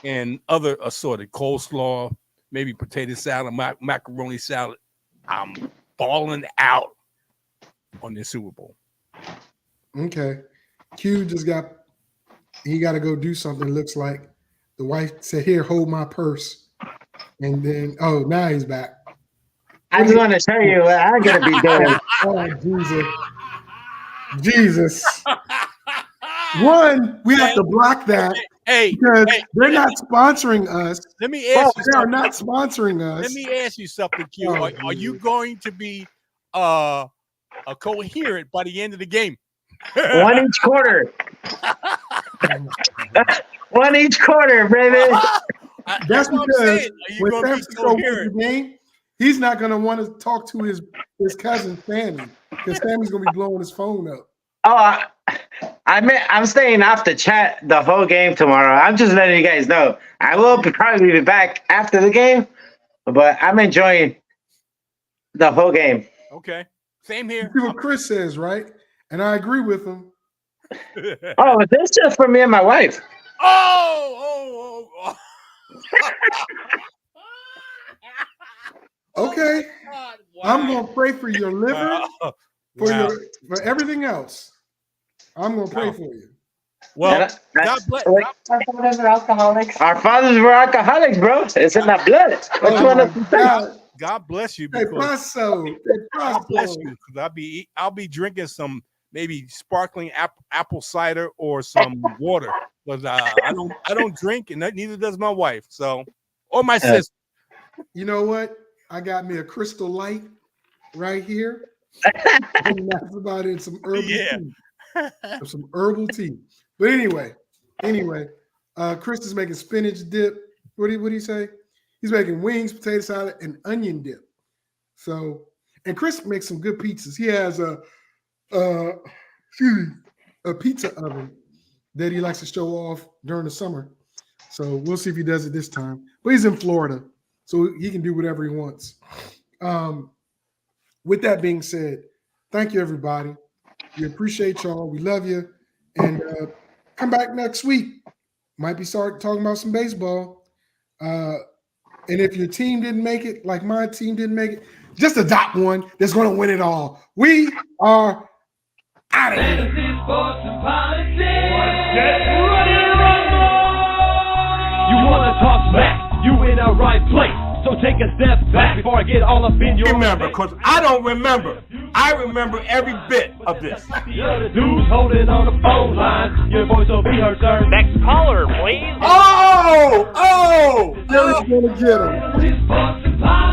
and other assorted coleslaw, maybe potato salad, macaroni salad. I'm balling out on this Super Bowl. Okay. Q just got to go do something. Looks like the wife said, "Here, hold my purse." And then, now he's back. I just want to tell you what I'm going to be doing. Oh, Jesus. One, we have to block that because they're not sponsoring us. Let me ask you They are something. not sponsoring us. Let me ask you something, Q. Oh, Are you going to be coherent by the end of the game? One each quarter. One each quarter, baby. That's what I'm because saying. Are you when gonna San be Francisco wins coherent? the game, he's not going to want to talk to his cousin Sammy because Sammy's going to be blowing his phone up. Oh, I'm staying off the chat the whole game tomorrow. I'm just letting you guys know. I will probably be back after the game, but I'm enjoying the whole game. Okay. Same here. See what Chris says, right? And I agree with him. Oh, this is just for me and my wife. Oh. Okay. God, wow. I'm going to pray for your liver, Wow. for everything else. I'm going to pray for you. Well, God bless. Our fathers were alcoholics. Our fathers were alcoholics, bro. It's in our blood. What you want to say? God. God bless you. Hey, Because Paso. God bless you. Because I'll be drinking some maybe sparkling apple cider or some water. Because I don't drink, and neither does my wife. So, or my sister. You know what? I got me a Crystal Light right here. And that's about it. Some herbal tea. Some herbal tea. But anyway, Chris is making spinach dip. What do you say? He's making wings, potato salad, and onion dip. So, and Chris makes some good pizzas. He has a pizza oven that he likes to show off during the summer. So we'll see if he does it this time. But he's in Florida, so he can do whatever he wants. With that being said, thank you, everybody. We appreciate y'all. We love you. And come back next week. Might be start talking about some baseball. And if your team didn't make it, like my team didn't make it, just adopt one that's going to win it all. We are out of here. Fantasy, sports, and politics. Get ready to rumble! You want to talk smack? You in the right place. So take a step back before I get all up in your Remember, because I don't remember. I remember every bit of this. The other dudes holding on the phone line. Your voice will be heard, sir. Next caller, please. Oh! Let's go to get him. Fantasy, sports, and politics.